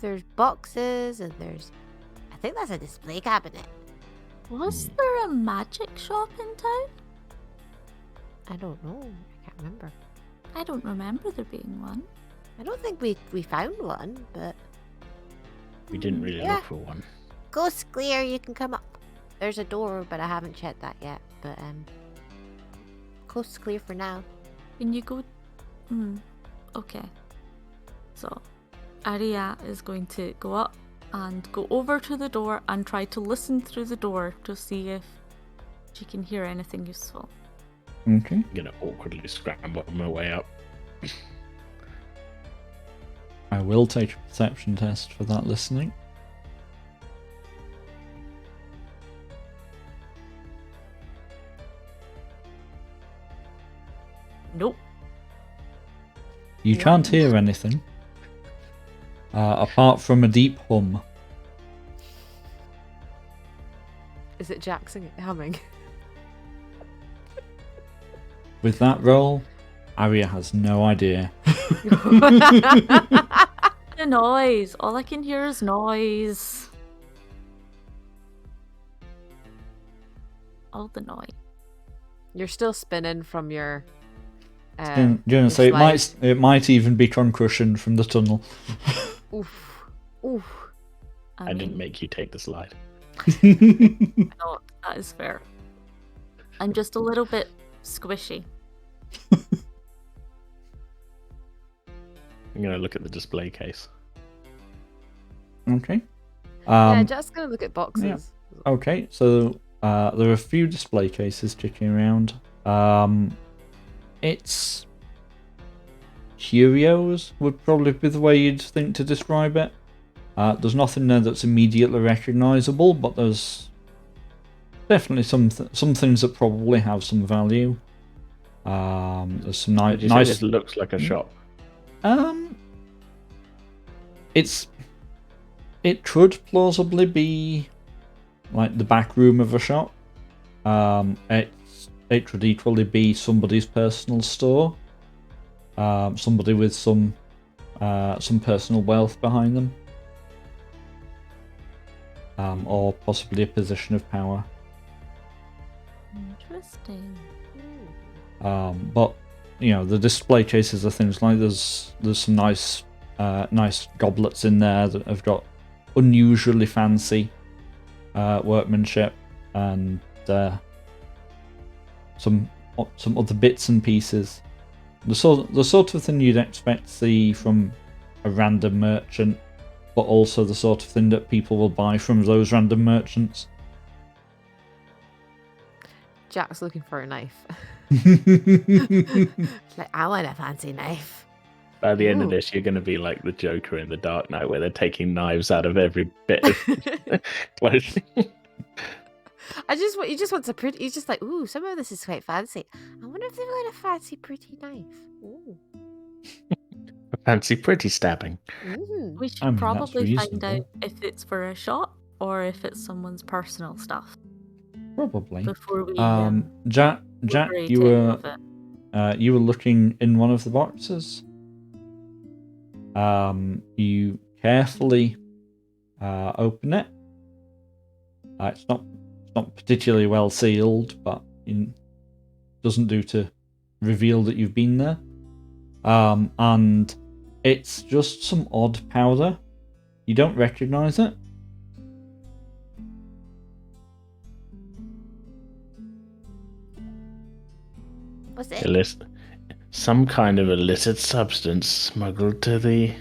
There's boxes and I think that's a display cabinet. Was there a magic shop in town? I don't know. I can't remember. I don't remember there being one. I don't think we found one, but We didn't really Yeah. look for one. Ghost clear, you can come up. There's a door, but I haven't checked that yet. But coast's clear for now. Can you go? Okay. So, Aria is going to go up and go over to the door and try to listen through the door to see if she can hear anything useful. Okay. I'm gonna awkwardly scramble my way up. I will take a perception test for that listening. Nope. You can't hear anything. Apart from a deep hum. Is it Jack humming? With that roll, Aria has no idea. The noise. All I can hear is noise. All the noise. You're still spinning from your. You're your gonna say slide. it might even be concussion from the tunnel. Oof. Oof. I didn't make you take the slide. No, that is fair. I'm just a little bit squishy. I'm gonna look at the display case. Okay. Yeah, Jack's gonna look at boxes. Okay, so there are a few display cases kicking around. It's curios would probably be the way you'd think to describe it. There's nothing there that's immediately recognisable, but there's definitely some things that probably have some value. There's some Did you say nice. this looks like a shop? It could plausibly be like the back room of a shop. It could equally be somebody's personal store. Somebody with some personal wealth behind them. Or possibly a position of power. Interesting. But you know, the display cases are things like there's some nice goblets in there that have got unusually fancy workmanship, and some other bits and pieces. The sort of thing you'd expect to see from a random merchant, but also the sort of thing that people will buy from those random merchants. Jack's looking for a knife. Like, I want a fancy knife. By the end of Ooh. this, you're going to be like the Joker in The Dark Knight, where they're taking knives out of every bit of clothing. He just wants a pretty. He's just like, ooh, some of this is quite fancy. I wonder if they've got a fancy, pretty knife. Ooh. Fancy pretty stabbing. Mm. We should I mean, that's probably find reasonable. out if it's for a shop or if it's someone's personal stuff Probably. before we Jack, agree you to any of were it. looking in one of the boxes. You carefully open it. It's not particularly well sealed, but it doesn't do to reveal that you've been there. And it's just some odd powder. You don't recognize it. What's it? Some kind of illicit substance smuggled to the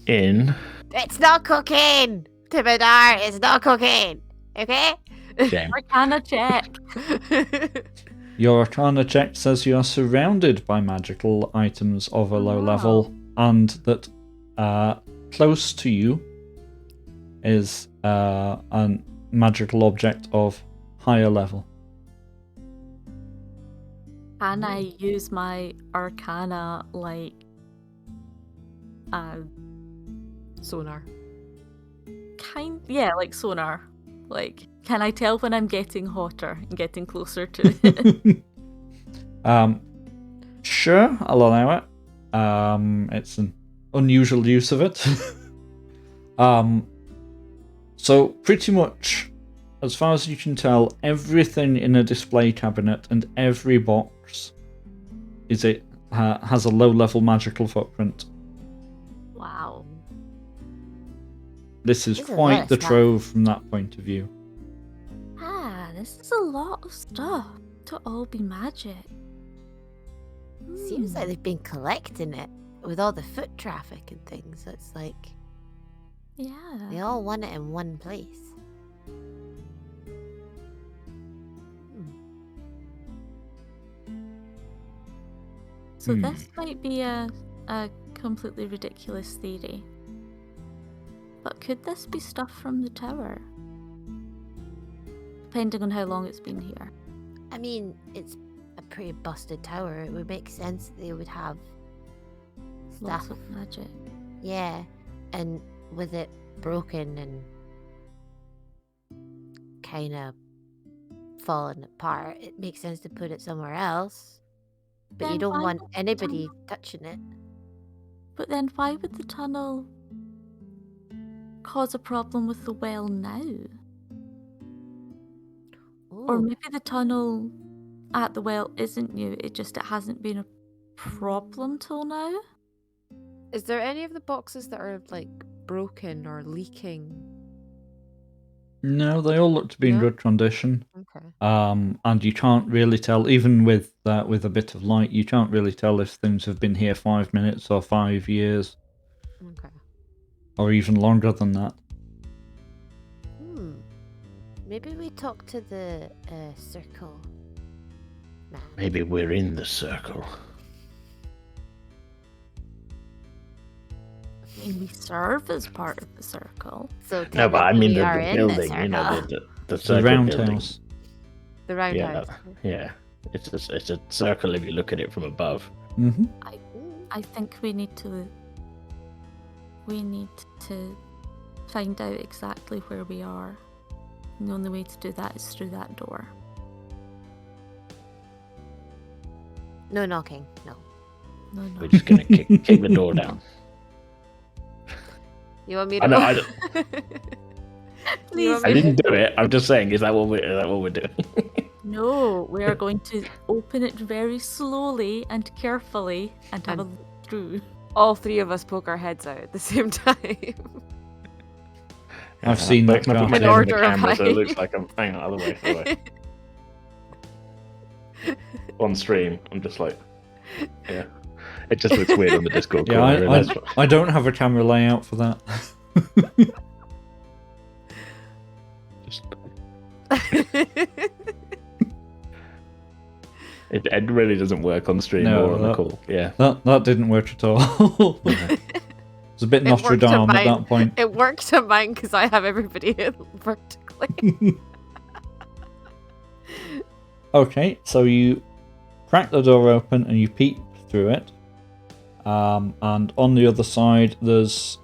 inn. It's not cocaine! Timidar, it's not cocaine! Okay? Shame. Arcana check. Your Arcana check says you are surrounded by magical items of a low level, and that close to you is a magical object of higher level. Can I use my Arcana Sonar. like sonar? Like, can I tell when I'm getting hotter and getting closer to it? Sure, I'll allow it. It's an unusual use of it. So pretty much, as far as you can tell, everything in a display cabinet and every box has a low-level magical footprint. Wow. This is This is a lot quite of the stuff. trove from that point of view. This is a lot of stuff to all be magic. Seems like they've been collecting it with all the foot traffic and things. So it's like they Yeah. all want it in one place. So this might be a completely ridiculous theory. But could this be stuff from the tower? Depending on how long it's been here. I mean, it's a pretty busted tower. It would make sense that they would have Lots stuff. of magic. Yeah, and with it broken and kind of falling apart, it makes sense to put it somewhere else. But you Then don't why want would the anybody tunnel- touching it. But then why would the tunnel cause a problem with the well now? Or Ooh. maybe the tunnel at the well isn't new, it hasn't been a problem till now? Is there any of the boxes that are like broken or leaking? No, they all look to be in No? good condition. Okay. And you can't really tell, even with a bit of light, you can't really tell if things have been here 5 minutes or 5 years, Okay. or even longer than that. Maybe we talk to the circle man. Maybe we're in the circle. I mean, we serve as part of the circle. So No, but I mean technically we the are in building, the you know, circle. the The circle building. roundhouse. The roundhouse. Yeah, it's a circle if you look at it from above. Mm-hmm. I think we need to find out exactly where we are. And the only way to do that is through that door. No knocking. No. No. We're just gonna kick the door down. You want me to? I know. I, don't- Please. I didn't do it. I'm just saying. Is that what we're doing? No, we are going to open it very slowly and carefully and have a And- look through. All three of us poke our heads out at the same time. I've seen that Can I put my graphic. name in order the of camera so it height. looks like I'm. Hang on, other way. On stream, I'm just like, yeah. It just looks weird on the Discord call. Yeah, I realise. I don't have a camera layout for that. Just- It really doesn't work on stream No, or on the that- call. Yeah. That didn't work at all. It's a bit It worked on Nostradam at mine. that point. It worked on mine because I have everybody vertically. Okay, so you crack the door open and you peep through it. And on the other side, there's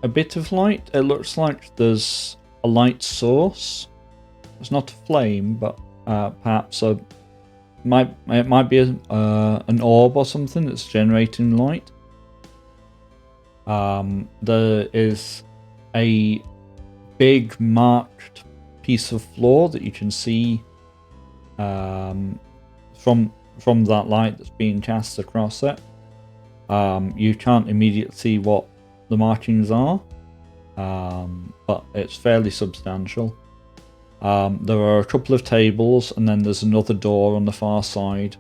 a bit of light. It looks like there's a light source. It's not a flame, but perhaps it might be an orb or something that's generating light. There is a big marked piece of floor that you can see from that light that's being cast across it. You can't immediately see what the markings are, but it's fairly substantial. There are a couple of tables, and then there's another door on the far side.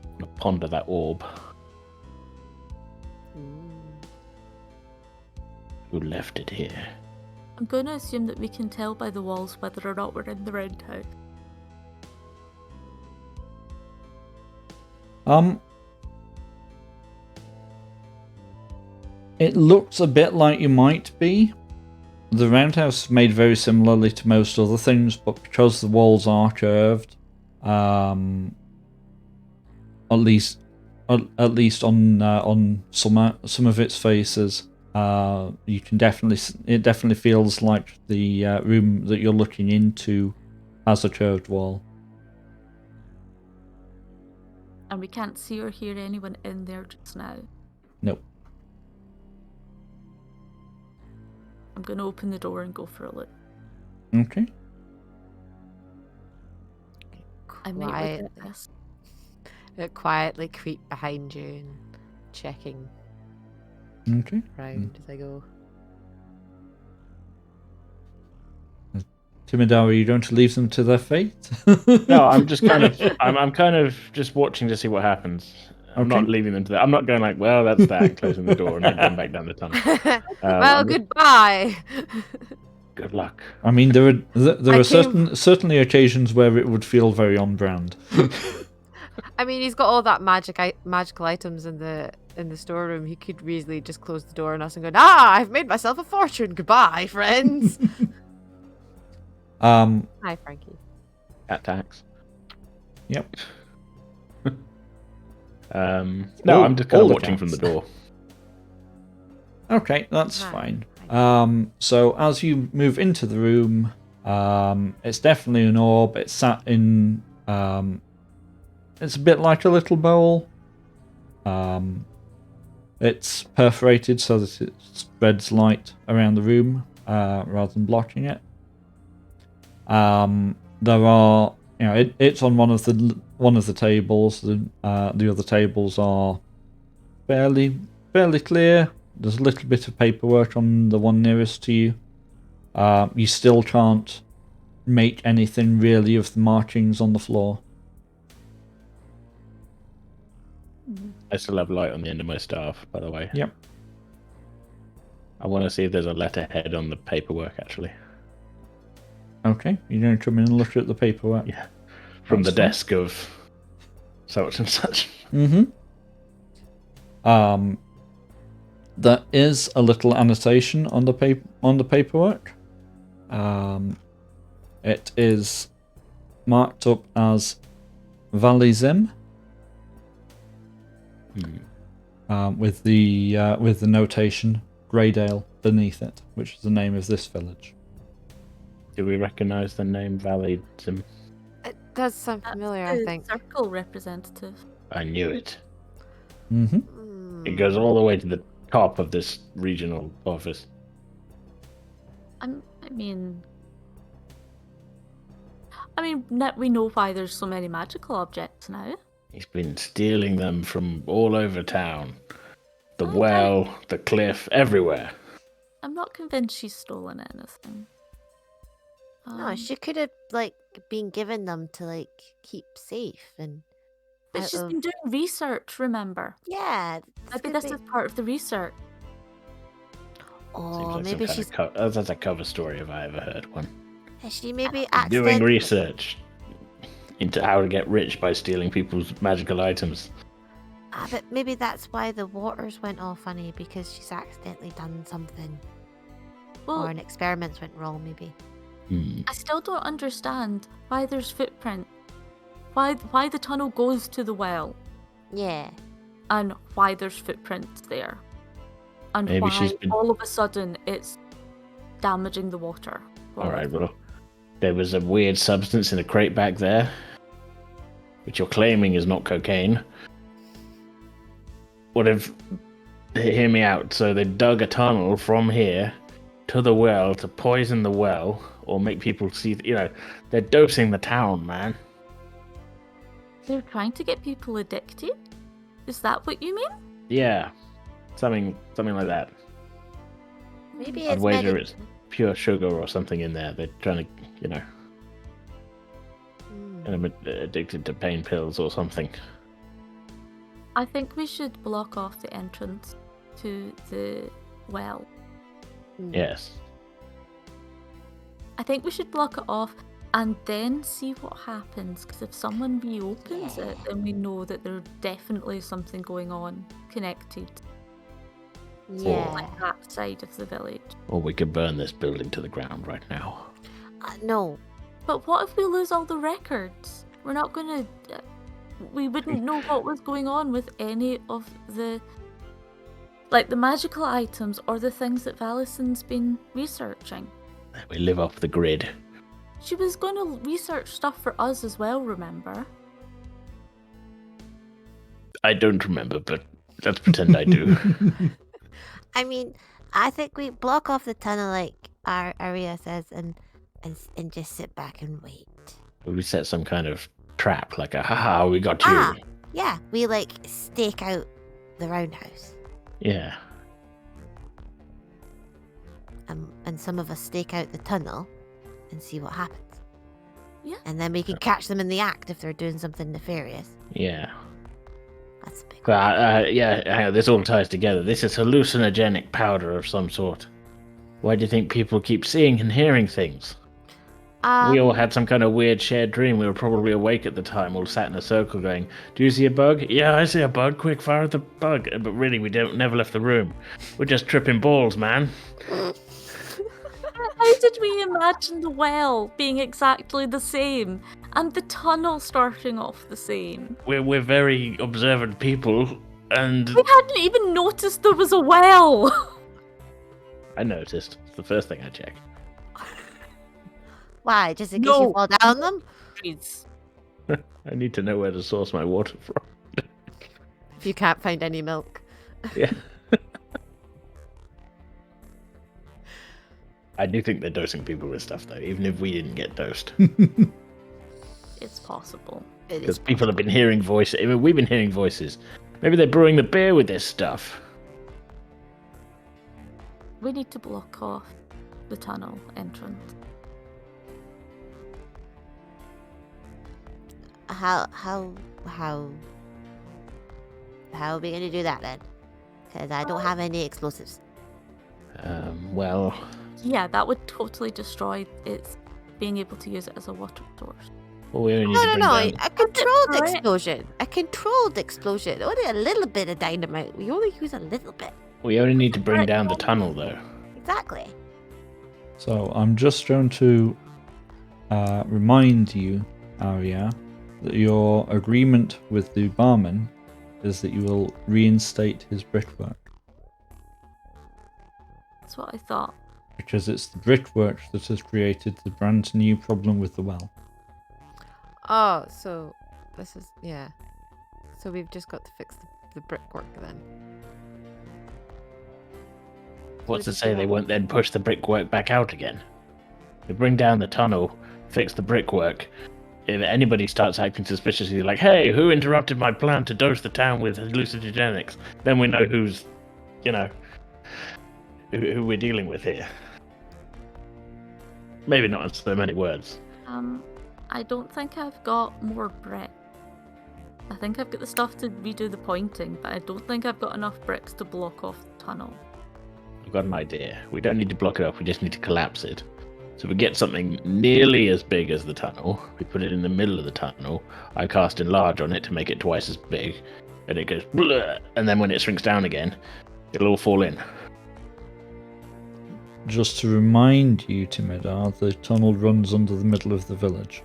I'm gonna ponder that orb. Who left it here? I'm going to assume that we can tell by the walls whether or not we're in the roundhouse. It looks a bit like you might be. The roundhouse is made very similarly to most other things, but because the walls are curved, at least on some of its faces, you can it definitely feels like the room that you're looking into has a curved wall. And we can't see or hear anyone in there just now. Nope. I'm going to open the door and go for a look. Okay. I might regret this. Quietly creep behind you and checking Okay. around as I go. Timidar, are you going to leave them to their fate? No, I'm just kind of I'm kind of just watching to see what happens. I'm Okay. not leaving them to that. I'm not going like, well, that's that, closing the door and then going back down the tunnel. Well, goodbye. Good luck. I mean, there I are came- certainly occasions where it would feel very on brand. I mean, he's got all that magical items in the storeroom. He could easily just close the door on us and go, I've made myself a fortune. Goodbye, friends. Hi, Frankie. Cat tax. Yep. No, I'm just kind all of the watching from the cats. door. Okay, that's Hi. fine. So as you move into the room, it's definitely an orb. It's sat in. It's a bit like a little bowl. It's perforated so that it spreads light around the room rather than blocking it. There are, it's on one of the tables. The other tables are fairly clear. There's a little bit of paperwork on the one nearest to you. You still can't make anything really of the markings on the floor. I still have light on the end of my staff, by the way. Yep. I want to see if there's a letterhead on the paperwork, actually. Okay, you're going to come in and look at the paperwork. Yeah. From That's the fine. desk of such and such. Mm-hmm. There is a little annotation on the paperwork. It is marked up as Valizim, with the notation Greydale beneath it, which is the name of this village. Do we recognise the name Validism? It does sound familiar, I The think. circle representative. I knew it. Mm-hmm. It goes all the way to the top of this regional office. I mean, we know why there's so many magical objects now. He's been stealing them from all over town. The Okay. well, the cliff, everywhere. I'm not convinced she's stolen anything. No, she could have been given them to keep safe and. But she's been doing research, remember? Yeah. Maybe this is part of the research. Oh, Seems like maybe some she's. kind of that's a cover story if I ever heard one. Has she maybe Doing accidentally? research into how to get rich by stealing people's magical items. But maybe that's why the waters went all funny, because she's accidentally done something, Well, or an experiment went wrong. Maybe. I still don't understand why there's footprint. Why the tunnel goes to the well, Yeah. and why there's footprints there, and Maybe why she's been- all of a sudden it's damaging the water. Alright, well, there was a weird substance in a crate back there, which you're claiming is not cocaine. What if Hear me out. So they dug a tunnel from here to the well to poison the well or make people see. They're dosing the town, man. They're trying to get people addicted? Is that what you mean? Yeah, something like that. Maybe I'd it's wager it's pure sugar or something in there. They're trying to, get them addicted to pain pills or something. I think we should block off the entrance to the well. Yes. I think we should block it off and then see what happens, because if someone reopens it, then we know that there's definitely something going on connected. Yeah. Like that side of the village. Or we could burn this building to the ground right now. No. But what if we lose all the records? We're not gonna... we wouldn't know what was going on with any of the... like the magical items or the things that Varlastan's been researching. We live off the grid. She was going to research stuff for us as well, remember? I don't remember, but let's pretend I do. I mean, I think we block off the tunnel like our area says and just sit back and wait. We set some kind of trap, like a haha, we got you. Ah, yeah, we like stake out the roundhouse. Yeah. And some of us stake out the tunnel and see what happens. Yeah. And then we can catch them in the act if they're doing something nefarious. Yeah. That's a big Yeah, this all ties together. This is hallucinogenic powder of some sort. Why do you think people keep seeing and hearing things? We all had some kind of weird shared dream. We were probably awake at the time, all sat in a circle going, do you see a bug? Yeah, I see a bug. Quick, fire at the bug. But really, we never left the room. We're just tripping balls, man. How did we imagine the well being exactly the same and the tunnel starting off the same? We're very observant people, and... We hadn't even noticed there was a well! I noticed. It's the first thing I checked. Why? Just in case you fall down them? Please. I need to know where to source my water from. If you can't find any milk. Yeah. I do think they're dosing people with stuff, though, even if we didn't get dosed. It's possible. Because people have been hearing voices. I mean, we've been hearing voices. Maybe they're brewing the beer with this stuff. We need to block off the tunnel entrance. How are we going to do that then? Because I don't have any explosives. Well... Yeah, that would totally destroy its being able to use it as a water source. Well, we only need to bring No. down... A controlled Right. explosion. A controlled explosion. Only a little bit of dynamite. We only use a little bit. We only need to bring down the tunnel, though. Exactly. So I'm just going to remind you, Arya, that your agreement with the barman is that you will reinstate his brickwork. That's what I thought. Because it's the brickwork that has created the brand new problem with the well. Oh, so this is, yeah. So we've just got to fix the brickwork then. What's to say they won't then push the brickwork back out again? We bring down the tunnel, fix the brickwork. If anybody starts acting suspiciously like, hey, who interrupted my plan to dose the town with hallucinogenics? Then we know who's, who we're dealing with here. Maybe not in so many words. I don't think I've got more brick. I think I've got the stuff to redo the pointing, but I don't think I've got enough bricks to block off the tunnel. I've got an idea. We don't need to block it off, we just need to collapse it. So we get something nearly as big as the tunnel, we put it in the middle of the tunnel, I cast enlarge on it to make it twice as big, and it goes bleh, and then when it shrinks down again, it'll all fall in. Just to remind you, Timidar, the tunnel runs under the middle of the village.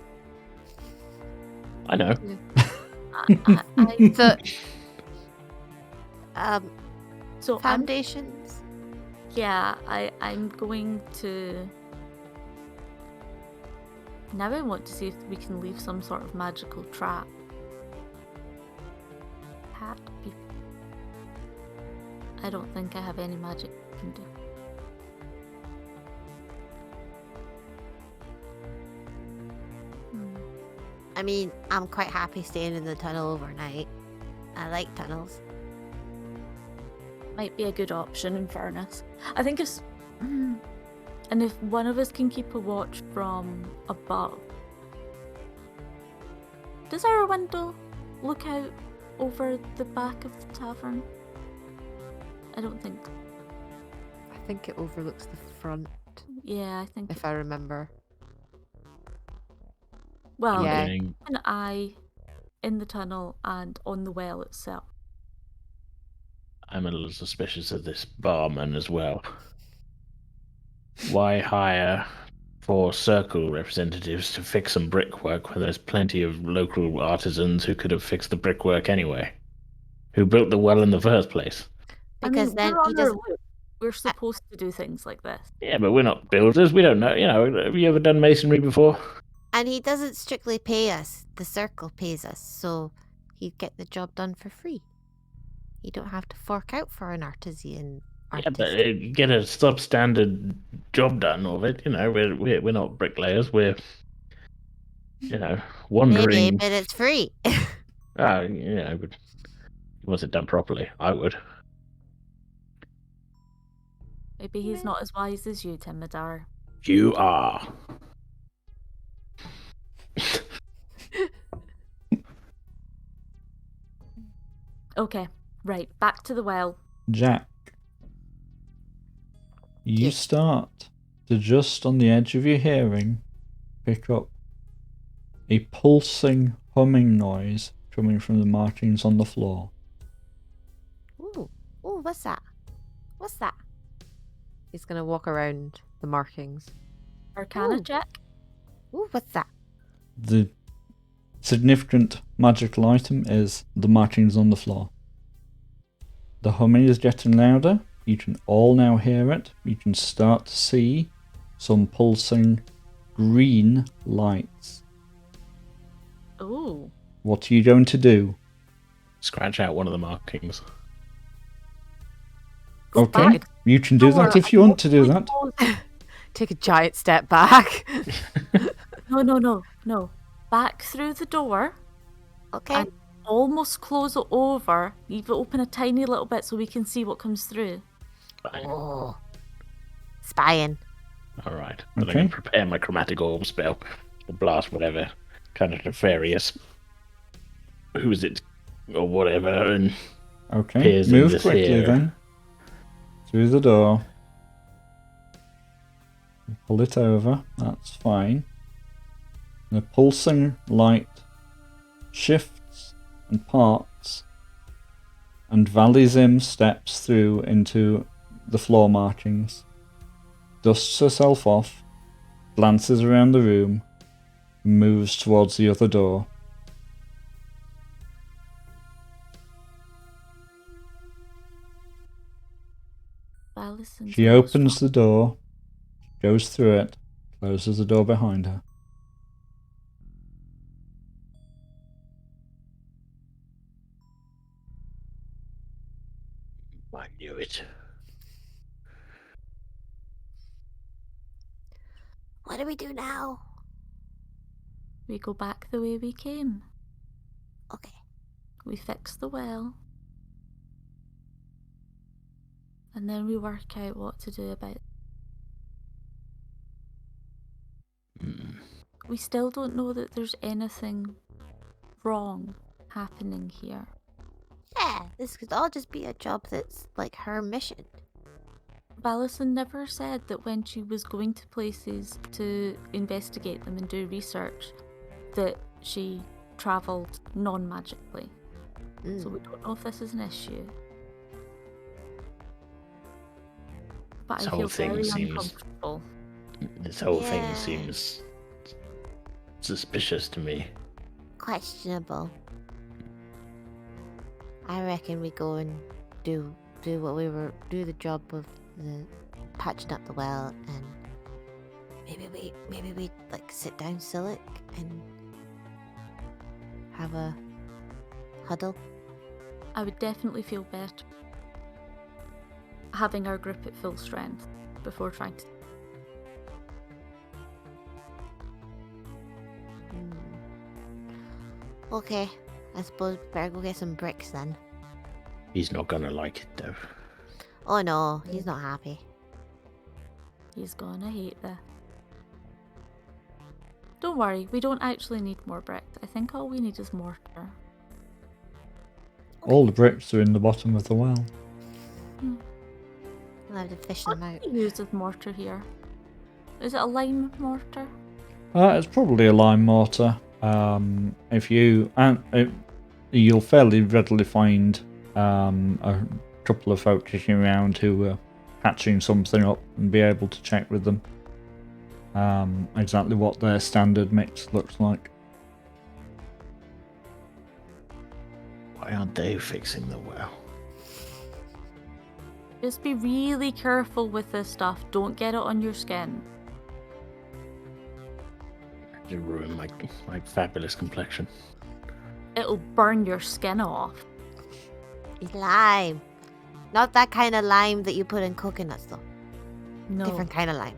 I know. So, So foundations. I'm going to... Now I want to see if we can leave some sort of magical trap. I don't think I have any magic I can do. I mean, I'm quite happy staying in the tunnel overnight. I like tunnels. Might be a good option in fairness. I think it's... And if one of us can keep a watch from above... Does our window look out over the back of the tavern? I don't think... I think it overlooks the front, Yeah, I think... if I remember. Well, Yeah. it's an eye in the tunnel and on the well itself. I'm a little suspicious of this barman as well. Why hire 4 circle representatives to fix some brickwork when there's plenty of local artisans who could have fixed the brickwork anyway? Who built the well in the first place? Because then we're he on our doesn't. loop. We're supposed to do things like this. Yeah, but we're not builders. We don't know. You know, have you ever done masonry before? And he doesn't strictly pay us. The circle pays us, so he'd get the job done for free. You don't have to fork out for an artisan. Yeah, but get a substandard job done of it. You know, we're not bricklayers. We're, you know, wandering. Maybe, but it's free. You know, but was it done properly? I would. Maybe he's not as wise as you, Timidar. You are. Okay, right, back to the well. Jack, you start to just on the edge of your hearing pick up a pulsing, humming noise coming from the markings on the floor. Ooh, what's that? What's that? He's going to walk around the markings. Arcana Ooh. check. Ooh, what's that? The significant magical item is the markings on the floor. The humming is getting louder. You can all now hear it. You can start to see some pulsing green lights. Ooh. What are you going to do? Scratch out one of the markings. Go Okay, back. you can do that if you want to do that. Take a giant step back. No. Back through the door. Okay. And almost close it over. Leave it open a tiny little bit so we can see what comes through. Fine. Oh. Spying. All right. But Okay. I can prepare my chromatic orb spell to blast whatever kind of nefarious. Who is it? Or whatever. And Okay, appears in move this quickly here. then. Through the door. Pull it over, that's fine. The pulsing light shifts and parts, and Valizim steps through into the floor markings, dusts herself off, glances around the room, and moves towards the other door. She opens the door, goes through it, closes the door behind her. I knew it. What do we do now? We go back the way we came. Okay. We fix the well. And then we work out what to do about it. We still don't know that there's anything wrong happening here. Yeah, this could all just be a job that's like her mission. Varlastan never said that when she was going to places to investigate them and do research that she travelled non-magically. So we don't know if this is an issue. But This I whole feel thing very seems- uncomfortable. This whole Yeah. thing seems suspicious to me. Questionable. I reckon we go and do the job of the patching up the well, and maybe we like sit down Silik and have a huddle. I would definitely feel better having our grip at full strength before trying to. Okay, I suppose we better go get some bricks then. He's not gonna like it though. Oh no, he's not happy. He's gonna hate this. Don't worry, we don't actually need more bricks. I think all we need is mortar. All the bricks are in the bottom of the well. I'll have to fish What them out. do you use with mortar here? Is it a lime mortar? It's probably a lime mortar. You'll fairly readily find a couple of folk kicking around who are patching something up and be able to check with them exactly what their standard mix looks like. Why aren't they fixing the well? Just be really careful with this stuff. Don't get it on your skin. It ruined my fabulous complexion. It'll burn your skin off. It's lime. Not that kind of lime that you put in coconuts though. No. Different kind of lime.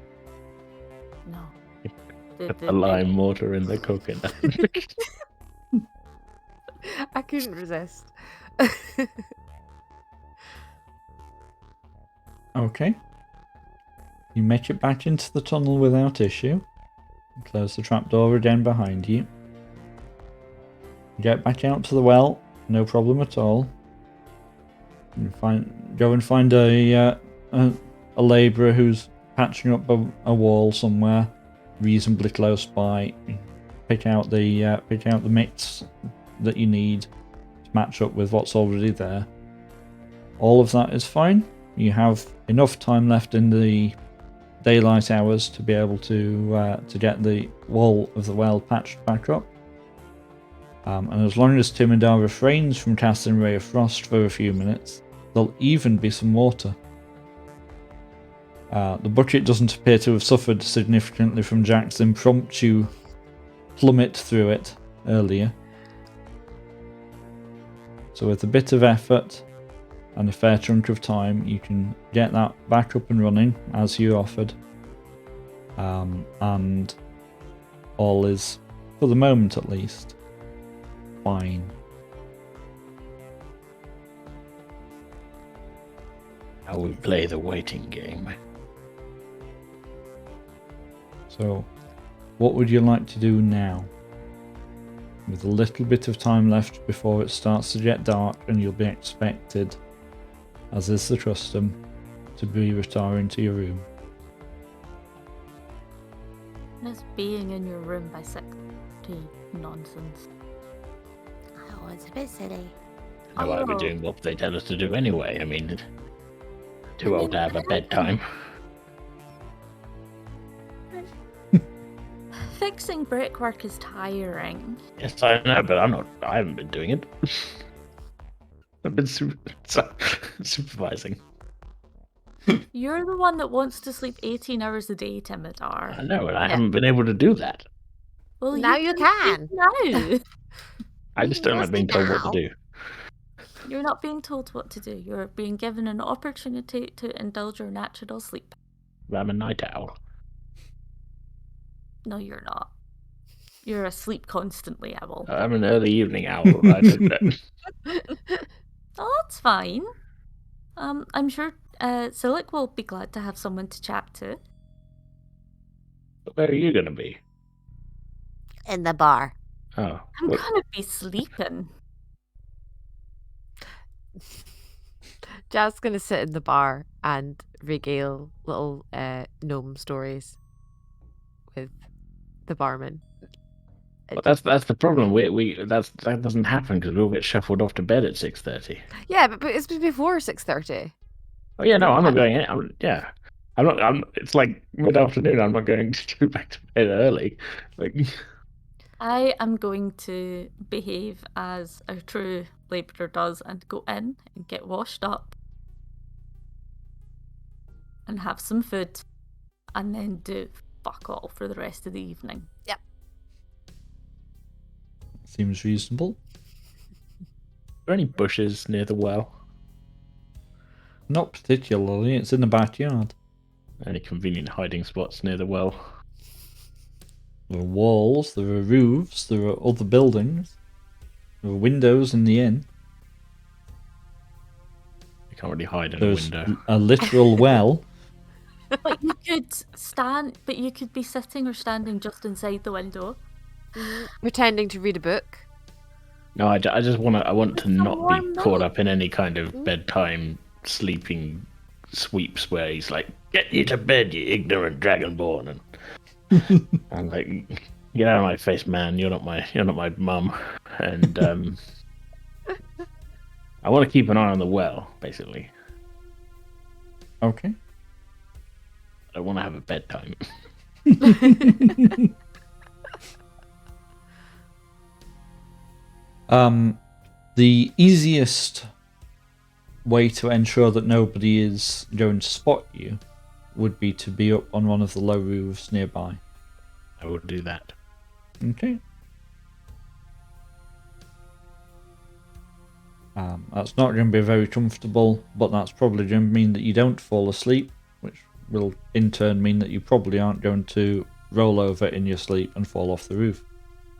No. Put the lime mortar in the coconut. I couldn't resist. Okay. You make it back into the tunnel without issue. Close the trapdoor again behind you. Get back out to the well, no problem at all. You go and find a labourer who's patching up a wall somewhere, reasonably close by. Pick out the mix that you need to match up with what's already there. All of that is fine. You have enough time left in the daylight hours to be able to get the wall of the well patched back up. And as long as Timidar refrains from casting Ray of Frost for a few minutes, there'll even be some water. The bucket doesn't appear to have suffered significantly from Jack's impromptu plummet through it earlier. So with a bit of effort and a fair chunk of time, you can get that back up and running as you offered. And all is, for the moment at least, fine. How we play the waiting game. So, what would you like to do now? With a little bit of time left before it starts to get dark and you'll be expected, as is the custom, to be retiring to your room. This being in your room by 6:30 nonsense. Oh, it's a bit silly. How are we doing what they tell us to do anyway? I mean, too old to have a bedtime. Fixing brickwork is tiring. Yes, I know, but I haven't been doing it. I've been supervising. You're the one that wants to sleep 18 hours a day, Timidar. I know, and I haven't been able to do that. Well, Now you can. Now. I just don't like being told what to do. You're not being told what to do. You're being given an opportunity to indulge your natural sleep. I'm a night owl. No, you're not. You're asleep constantly, owl. I'm an early evening owl. I don't know. Oh, that's fine. I'm sure Silic will be glad to have someone to chat to. Where are you going to be? In the bar. Oh. I'm gonna be sleeping. Jazz's gonna sit in the bar and regale little gnome stories with the barman. Well, that's the problem. That doesn't happen because we'll get shuffled off to bed at 6:30. Yeah, but it's before 6:30. Oh yeah, no, I'm not going in. I'm not. It's like mid-afternoon. I'm not going to go back to bed early. Like, I am going to behave as a true labourer does and go in and get washed up and have some food and then do fuck all for the rest of the evening. Yep. Seems reasonable. are there any bushes near the well? Not particularly. It's in the backyard. Any convenient hiding spots near the well? There are walls, there are roofs, there are other buildings. There are windows in the inn. You can't really hide in There's a window. a literal well. But you could be sitting or standing just inside the window. Pretending to read a book. No, I just I want to It's a not be warm caught night. up in any kind of bedtime sleeping sweeps where he's like, "Get you to bed, you ignorant dragonborn," and I'm like, "Get out of my face, man! You're not my mum." And I want to keep an eye on the well, basically. Okay. I want to have a bedtime. The easiest way to ensure that nobody is going to spot you would be to be up on one of the low roofs nearby. I will do that. Okay. That's not going to be very comfortable, but that's probably going to mean that you don't fall asleep, which will in turn mean that you probably aren't going to roll over in your sleep and fall off the roof.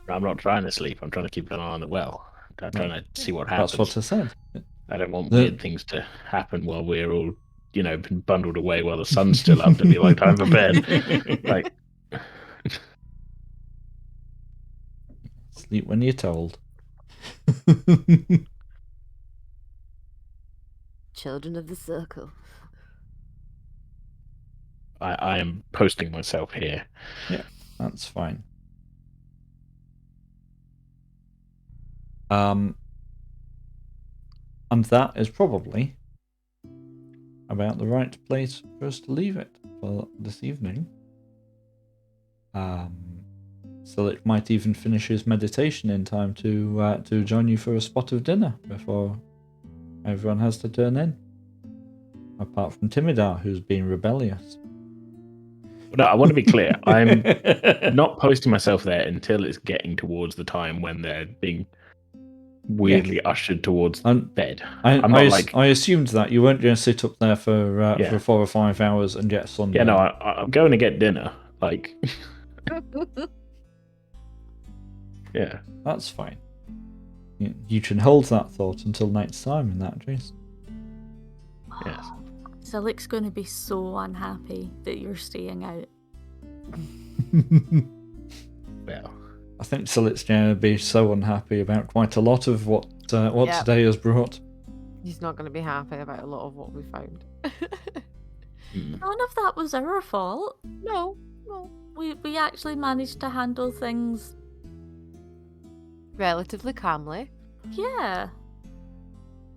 I'm not trying to sleep. I'm trying to keep an eye on the well. I'm trying to see what happens. That's what I said. I don't want weird things to happen while we're all, been bundled away while the sun's still up to be like, time for bed. Like, Sleep when you're told. Children of the Circle. I am posting myself here. Yeah, that's fine. And that is probably about the right place for us to leave it for this evening. So it might even finish his meditation in time to join you for a spot of dinner before everyone has to turn in. Apart from Timidar, who's being rebellious. No, I want to be clear. I'm not posting myself there until it's getting towards the time when they're being weirdly ushered towards bed. I assumed that you weren't going to sit up there for 4 or 5 hours and get sunburn. Yeah, no, I'm going to get dinner. Like, yeah, that's fine. You can hold that thought until next time. In that case, yes. Zilik's going to be so unhappy that you're staying out. Well, I think Silit's going to be so unhappy about quite a lot of what today has brought. He's not going to be happy about a lot of what we found. None of that was our fault. No. We actually managed to handle things. Relatively calmly. Yeah.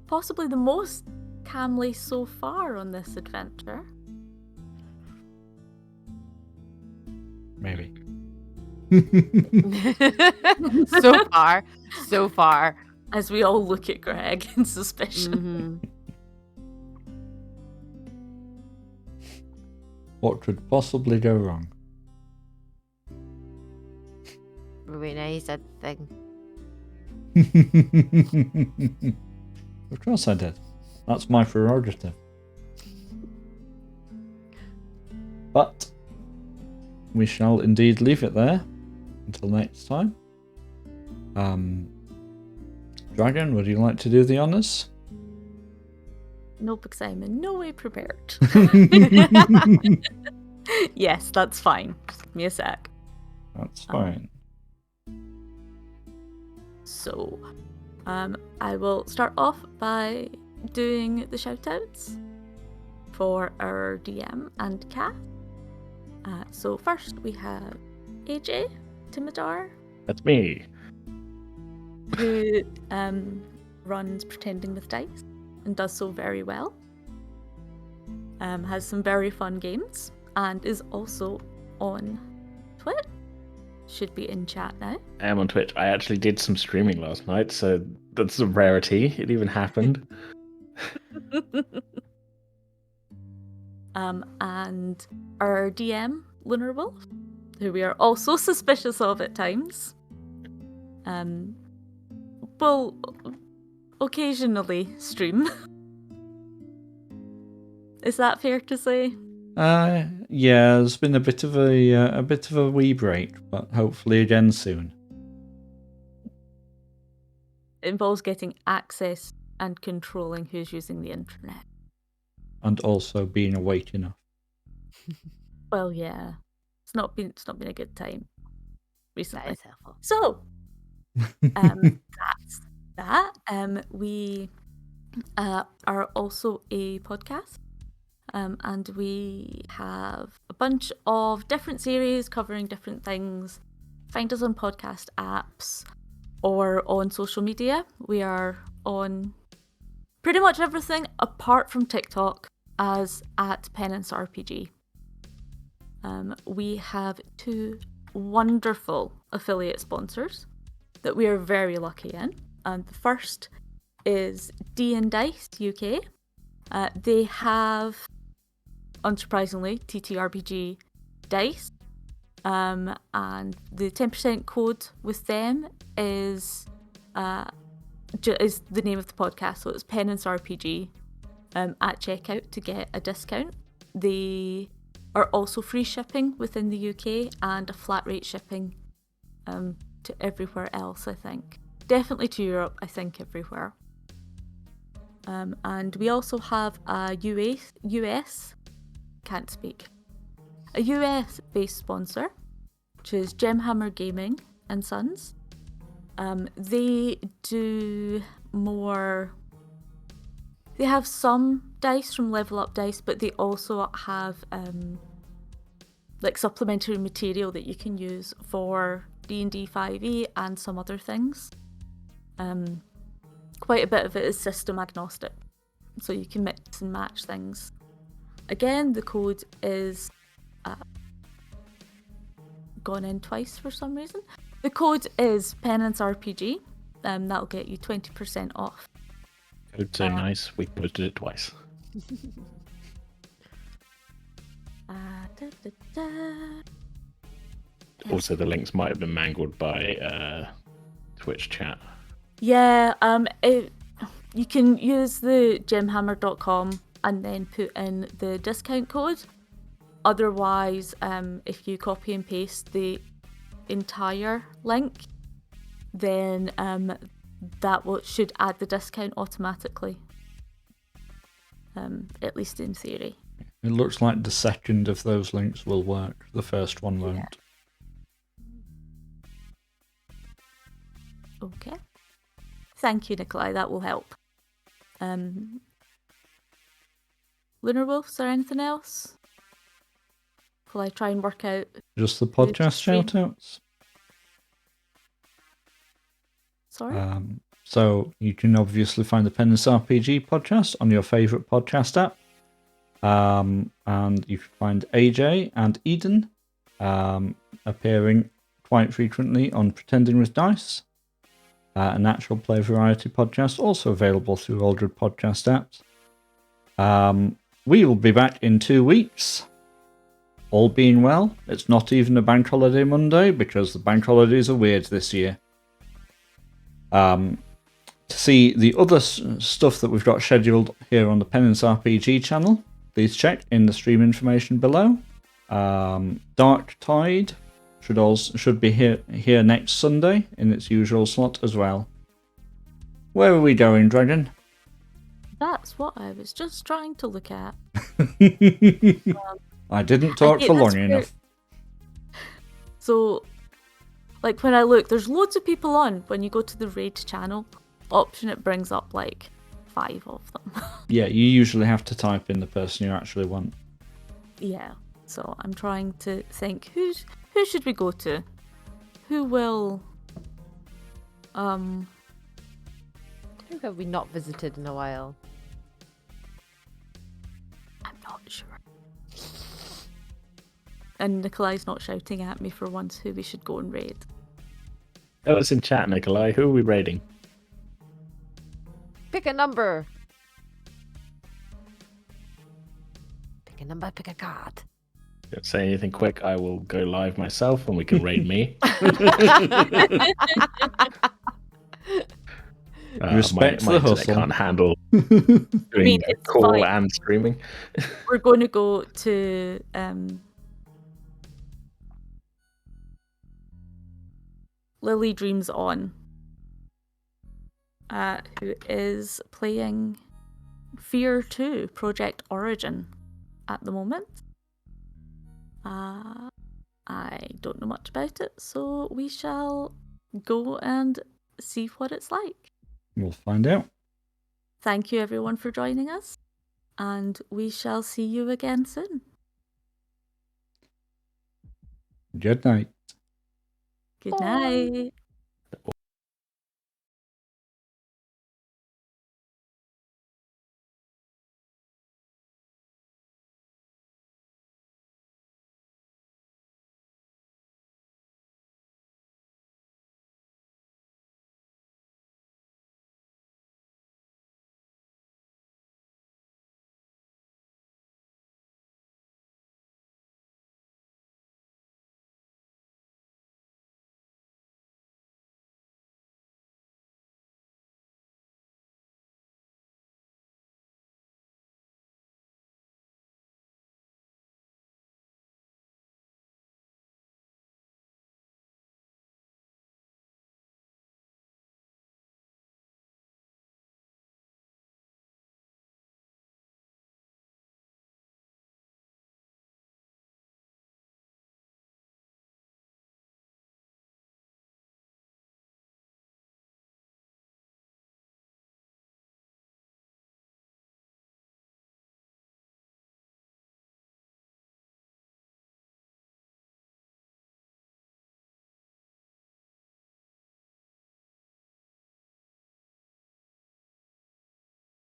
Possibly the most calmly so far on this adventure. Maybe. So far. As we all look at Greg in suspicion. Mm-hmm. What could possibly go wrong? Really nice, I think. Of course I did. That's my prerogative. But we shall indeed leave it there until next time. Dragon, would you like to do the honours? No, because I'm in no way prepared. Yes, that's fine. Just give me a sec. That's fine. So, I will start off by doing the shoutouts for our DM and Kath. So first we have AJ Timidar, that's me. who runs Pretending with Dice and does so very well. Has some very fun games and is also on Twitch. Should be in chat now. I am on Twitch. I actually did some streaming last night, so that's a rarity. It even happened. And our DM, Lunrwolf, who we are also suspicious of at times, will occasionally stream. Is that fair to say? Yeah, there's been a bit of a wee break, but hopefully again soon. It involves getting access and controlling who's using the internet. And also being awake enough. Well, yeah, it's not been a good time recently. That is helpful. So, that's that. We are also a podcast, and we have a bunch of different series covering different things. Find us on podcast apps or on social media. We are on pretty much everything apart from TikTok as at Penance RPG. We have 2 wonderful affiliate sponsors that we are very lucky in. And the first is D&Dice UK. They have, unsurprisingly, TTRPG dice. And the 10% code with them is the name of the podcast. So it's Penance RPG at checkout to get a discount. They are also free shipping within the UK and a flat rate shipping to everywhere else, I think. Definitely to Europe, I think everywhere. And we also have a US based sponsor, which is Gemhammer Gaming and Sons. They do more. They have some dice from Level Up Dice, but they also have like supplementary material that you can use for D&D 5e and some other things. Quite a bit of it is system agnostic, so you can mix and match things. Again, the code is gone in twice for some reason. The code is Penance RPG. That'll get you 20% off. Code's so nice, we posted it twice. Also, the links might have been mangled by Twitch chat. Yeah, you can use the gemhammer.com and then put in the discount code. Otherwise, if you copy and paste the entire link, then that should add the discount automatically. At least in theory. It looks like the second of those links will work. The first one won't. Yeah. Okay. Thank you, Nikolai. That will help. Lunrwolf, is there anything else? Will I try and work out? Just the podcast shout-outs. Sorry? So you can obviously find the Penance RPG podcast on your favourite podcast app. And you can find AJ and Eden appearing quite frequently on Pretending with Dice, a natural play variety podcast, also available through all good podcast apps. We will be back in 2 weeks. All being well. It's not even a bank holiday Monday because the bank holidays are weird this year. To see the other stuff that we've got scheduled here on the Penance RPG channel, please check in the stream information below. Dark Tide should be here next Sunday in its usual slot as well. Where are we going, Dragon? That's what I was just trying to look at. I didn't talk for long enough. So, like when I look, there's loads of people on. When you go to the raid channel option, it brings up like 5 of them. Yeah, you usually have to type in the person you actually want. Yeah, so I'm trying to think who should we go to? Who will Who have we not visited in a while? I'm not sure. And Nikolai's not shouting at me for once who we should go and raid. Oh, it's in chat, Nikolai. Who are we raiding? Pick a number. Pick a number, pick a card. Don't say anything quick. I will go live myself and we can raid me. Respect my the internet hustle. can't handle I doing mean, it's call fine. and streaming. We're going to go to Lily Dreams On, who is playing Fear 2 Project Origin at the moment. I don't know much about it, so we shall go and see what it's like. We'll find out. Thank you everyone for joining us, and we shall see you again soon. Good night. Good Bye. night.